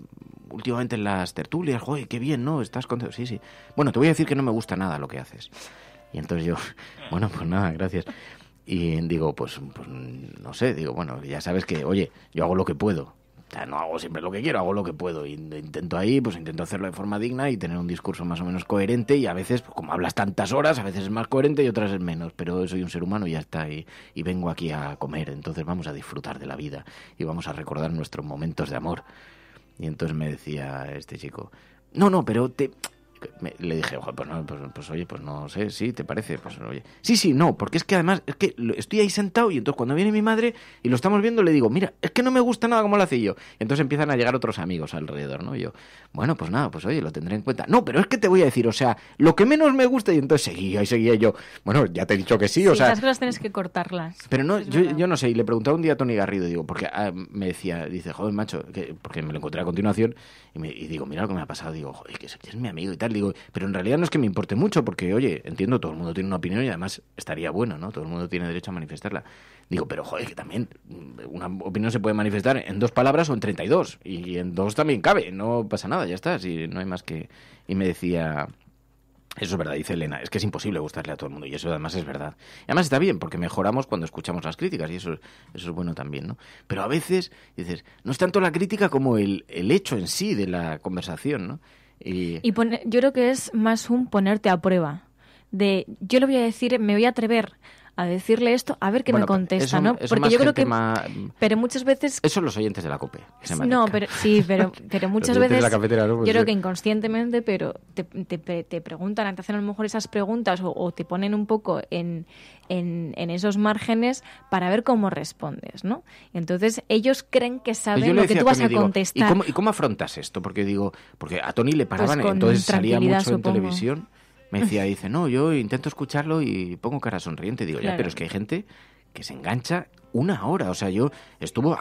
últimamente en las tertulias, joder, qué bien, ¿no? ¿Estás contento? Sí. Bueno, te voy a decir que no me gusta nada lo que haces. Y entonces yo, pues nada, gracias. Y digo, pues no sé, ya sabes que, oye, yo hago lo que puedo. O sea, no hago siempre lo que quiero, hago lo que puedo. Y intento hacerlo de forma digna y tener un discurso más o menos coherente. Y a veces, como hablas tantas horas, a veces es más coherente y otras es menos. Pero soy un ser humano y ya está. Y vengo aquí a comer. Entonces vamos a disfrutar de la vida. Y vamos a recordar nuestros momentos de amor. Y entonces me decía este chico, no, pero le dije, oye, pues no sé, sí, ¿te parece? Pues oye, sí, no, porque es que además, es que estoy ahí sentado y entonces cuando viene mi madre y lo estamos viendo le digo, mira, es que no me gusta nada como lo hace yo. Y entonces empiezan a llegar otros amigos alrededor, ¿no? Y yo, pues nada, pues oye, lo tendré en cuenta. No, pero es que te voy a decir, o sea, lo que menos me gusta, y entonces seguía yo, ya te he dicho que sí, o sea... las cosas tienes que cortarlas. Pero no, yo no sé, y le preguntaba un día a Tony Garrido, digo, porque me dice, joder, macho, porque me lo encontré a continuación, y digo, mira lo que me ha pasado, digo, joder, que es mi amigo y tal. tal. Digo, pero en realidad no es que me importe mucho, porque, oye, entiendo, todo el mundo tiene una opinión y además estaría bueno, ¿no? Todo el mundo tiene derecho a manifestarla. Digo, pero, joder, que también una opinión se puede manifestar en 2 palabras o en 32. Y en 2 también cabe, no pasa nada, ya está, si no hay más que... Y me decía... Eso es verdad, dice Elena, es que es imposible gustarle a todo el mundo, y eso además es verdad. Y además está bien, porque mejoramos cuando escuchamos las críticas, y eso es bueno también, ¿no? Pero a veces dices, no es tanto la crítica como el hecho en sí de la conversación, ¿no? Yo creo que es más un ponerte a prueba, de yo le voy a decir, me voy a atrever a decirle esto, a ver qué me contesta, ¿no? Porque yo creo que... Pero muchas veces... Eso son los oyentes de la COPE. No, pero muchas veces... Yo creo que inconscientemente, pero te preguntan, te hacen a lo mejor esas preguntas o te ponen un poco en esos márgenes para ver cómo respondes, ¿no? Entonces ellos creen que saben lo que tú vas a contestar. ¿Y cómo afrontas esto? Porque a Tony le paraban, pues entonces salía mucho en televisión... Me dice, no, yo intento escucharlo y pongo cara sonriente. Digo, claro. Ya, pero es que hay gente que se engancha 1 hora. O sea,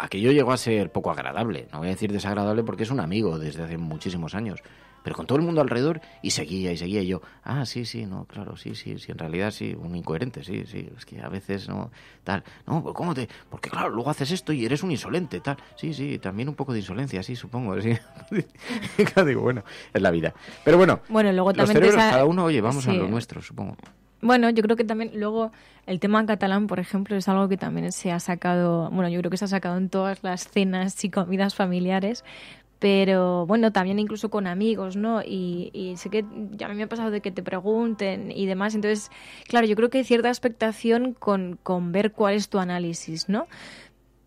aquello llegó a ser poco agradable. No voy a decir desagradable porque es un amigo desde hace muchísimos años. Pero con todo el mundo alrededor, y seguía. Y yo, sí, no, claro, sí, en realidad sí, un incoherente, sí, es que a veces no, tal. No, pues ¿cómo te...? Porque claro, luego haces esto y eres un insolente, tal. Sí, también un poco de insolencia, sí, supongo, sí. Digo, bueno, es la vida. Pero bueno, luego los también cerebros, cada uno, oye, vamos a lo nuestro, supongo. Bueno, yo creo que también luego el tema catalán, por ejemplo, es algo que también se ha sacado, yo creo que se ha sacado en todas las cenas y comidas familiares, pero bueno, también incluso con amigos, ¿no? Y sé que ya a mí me ha pasado de que te pregunten y demás, entonces, claro, yo creo que hay cierta expectación con ver cuál es tu análisis, ¿no?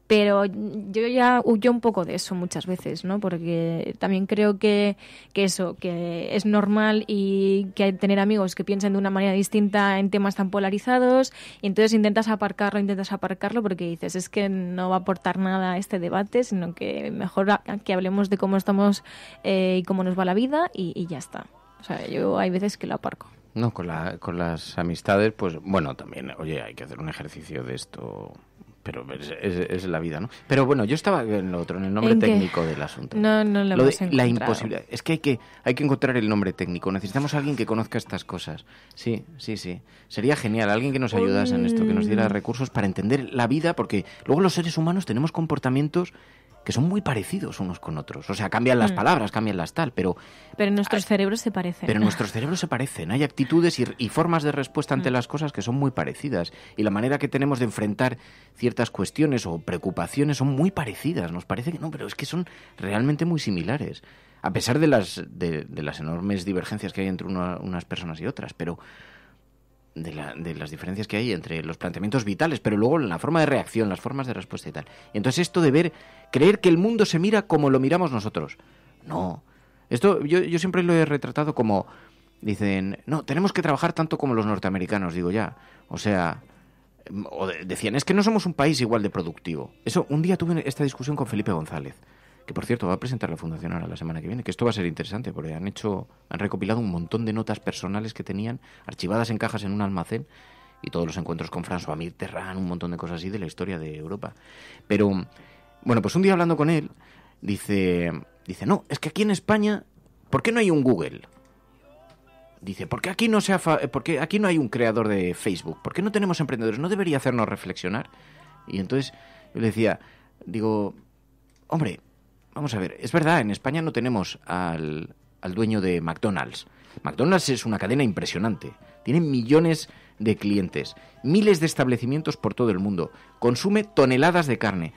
Pero yo ya huyo un poco de eso muchas veces, ¿no? Porque también creo que es normal y que hay que tener amigos que piensen de una manera distinta en temas tan polarizados y entonces intentas aparcarlo porque dices, es que no va a aportar nada a este debate, sino que mejor que hablemos de cómo estamos y cómo nos va la vida y ya está. O sea, yo hay veces que lo aparco. No, con las amistades, pues bueno, también, oye, hay que hacer un ejercicio de esto... Pero es la vida, ¿no? Pero bueno, yo estaba en lo otro, en el nombre técnico del asunto. No lo hemos encontrado. La imposibilidad. Es que hay que encontrar el nombre técnico. Necesitamos a alguien que conozca estas cosas. Sí. Sería genial, alguien que nos ayudase en esto, que nos diera recursos para entender la vida, porque luego los seres humanos tenemos comportamientos que son muy parecidos unos con otros. O sea, cambian las palabras, cambian las tal, pero nuestros cerebros se parecen. Pero nuestros cerebros se parecen. Hay actitudes y formas de respuesta ante las cosas que son muy parecidas. Y la manera que tenemos de enfrentar ciertas cuestiones o preocupaciones son muy parecidas. Nos parece que no, pero es que son realmente muy similares. A pesar de las enormes divergencias que hay entre unas personas y otras, pero... De las diferencias que hay entre los planteamientos vitales, pero luego la forma de reacción, las formas de respuesta y tal. Y entonces esto de creer que el mundo se mira como lo miramos nosotros. No. Esto yo siempre lo he retratado como, dicen, no, tenemos que trabajar tanto como los norteamericanos, digo ya. O sea, decían, es que no somos un país igual de productivo. Eso, un día tuve esta discusión con Felipe González, que por cierto va a presentar la Fundación ahora la semana que viene, que esto va a ser interesante porque han recopilado un montón de notas personales que tenían archivadas en cajas en un almacén y todos los encuentros con François Mitterrand, un montón de cosas así de la historia de Europa. Pero, bueno, pues un día hablando con él, dice, no, es que aquí en España, ¿por qué no hay un Google? Dice, ¿por qué aquí no hay un creador de Facebook? ¿Por qué no tenemos emprendedores? ¿No debería hacernos reflexionar? Y entonces yo le decía, hombre, vamos a ver, es verdad, en España no tenemos al dueño de McDonald's. McDonald's es una cadena impresionante. Tiene millones de clientes, miles de establecimientos por todo el mundo. Consume toneladas de carne.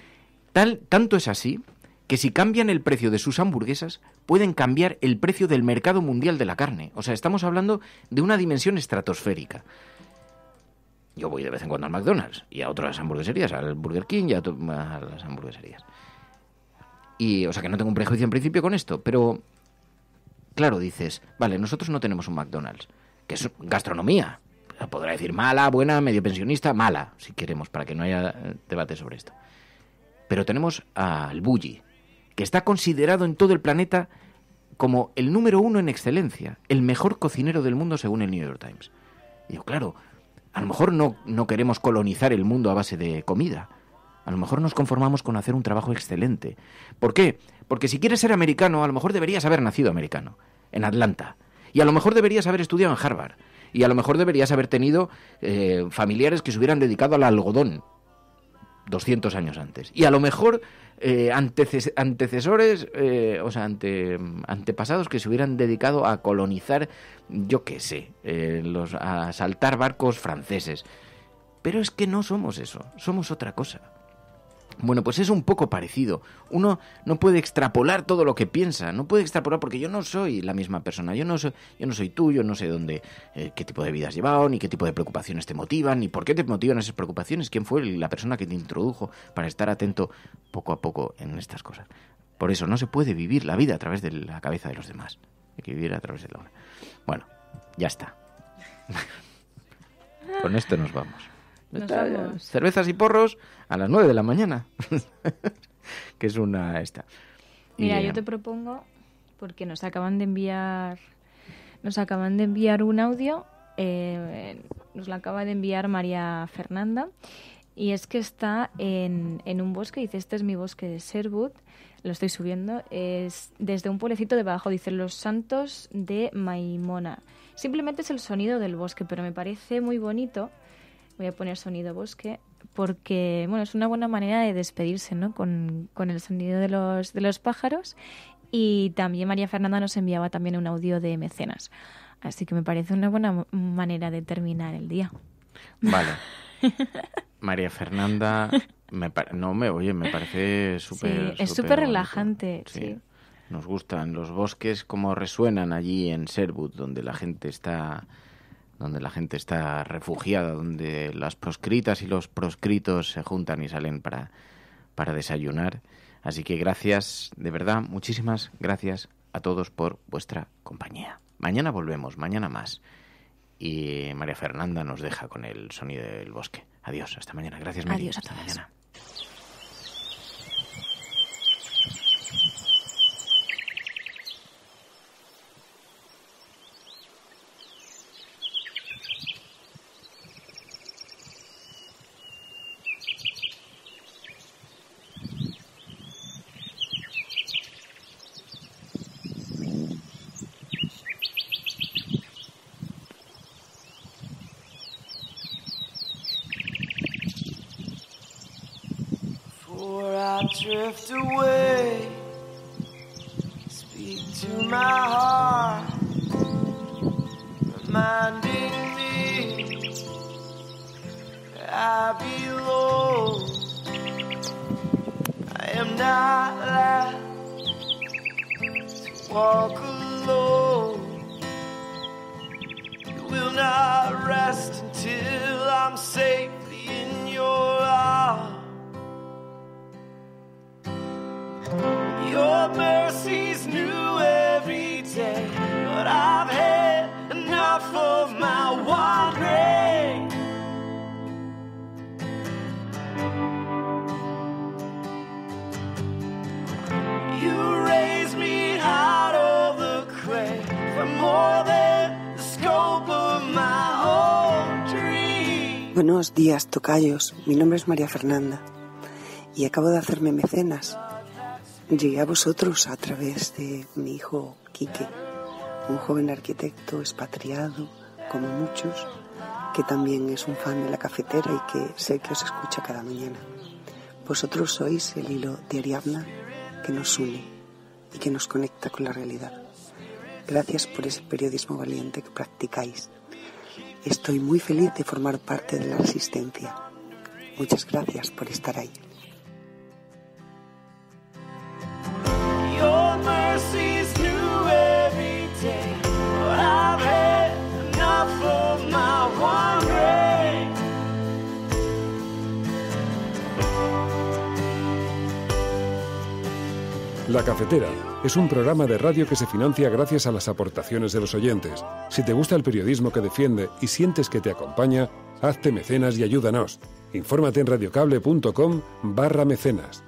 Tanto es así que si cambian el precio de sus hamburguesas, pueden cambiar el precio del mercado mundial de la carne. O sea, estamos hablando de una dimensión estratosférica. Yo voy de vez en cuando al McDonald's y a otras hamburgueserías, al Burger King y a las hamburgueserías. Y, o sea, que no tengo un prejuicio en principio con esto, pero, claro, dices, vale, nosotros no tenemos un McDonald's, que es gastronomía. Podrá decir mala, buena, medio pensionista, mala, si queremos, para que no haya debate sobre esto. Pero tenemos al Bulli, que está considerado en todo el planeta como el número 1 en excelencia, el mejor cocinero del mundo según el New York Times. Y digo, claro, a lo mejor no queremos colonizar el mundo a base de comida. A lo mejor nos conformamos con hacer un trabajo excelente. ¿Por qué? Porque si quieres ser americano, a lo mejor deberías haber nacido americano, en Atlanta. Y a lo mejor deberías haber estudiado en Harvard. Y a lo mejor deberías haber tenido familiares que se hubieran dedicado al algodón 200 años antes. Y a lo mejor antecesores, antepasados que se hubieran dedicado a colonizar, yo qué sé, a asaltar barcos franceses. Pero es que no somos eso, somos otra cosa. Bueno, pues es un poco parecido. Uno no puede extrapolar todo lo que piensa, no puede extrapolar porque yo no soy la misma persona, yo no soy tú, yo no sé qué tipo de vida has llevado, ni qué tipo de preocupaciones te motivan, ni por qué te motivan esas preocupaciones, quién fue la persona que te introdujo para estar atento poco a poco en estas cosas. Por eso no se puede vivir la vida a través de la cabeza de los demás, hay que vivir a través de la una. Bueno, ya está. Con esto nos vamos. Cervezas y porros a las 9 de la mañana. Que es una esta. Mira, yo te propongo, porque nos acaban de enviar un audio, nos lo acaba de enviar María Fernanda, y es que está en un bosque, dice, este es mi bosque de Sherwood, lo estoy subiendo, es desde un pueblecito debajo, dice, Los Santos de Maimona. Simplemente es el sonido del bosque, pero me parece muy bonito. Voy a poner sonido bosque porque, bueno, es una buena manera de despedirse, ¿no? Con el sonido de los pájaros. Y también María Fernanda nos enviaba también un audio de mecenas. Así que me parece una buena manera de terminar el día. Vale. María Fernanda, me parece súper... Sí, es súper relajante, sí. Nos gustan los bosques, como resuenan allí en Sherwood, donde la gente está refugiada, donde las proscritas y los proscritos se juntan y salen para desayunar. Así que gracias, de verdad, muchísimas gracias a todos por vuestra compañía. Mañana volvemos, mañana más. Y María Fernanda nos deja con el sonido del bosque. Adiós, hasta mañana. Gracias, María. Adiós, hasta mañana. Drift away, speak to my heart, reminding me that I belong. I am not left to walk alone. You will not rest until I'm safely in your arms. Your mercy's new every day, but I've had enough of my wandering. You raise me out of the grave for more than the scope of my own dream. Buenos días, tocayos. Mi nombre es María Fernanda y acabo de hacerme mecenas. Llegué a vosotros a través de mi hijo Quique, un joven arquitecto expatriado, como muchos, que también es un fan de la cafetera y que sé que os escucha cada mañana. Vosotros sois el hilo de Ariadna que nos une y que nos conecta con la realidad. Gracias por ese periodismo valiente que practicáis. Estoy muy feliz de formar parte de la resistencia. Muchas gracias por estar ahí. Your mercy's new every day, but I've had enough of my wandering. La Cafetera es un programa de radio que se financia gracias a las aportaciones de los oyentes. Si te gusta el periodismo que defiende y sientes que te acompaña, hazte mecenas y ayúdanos. Infórmate en radiocable.com/mecenas.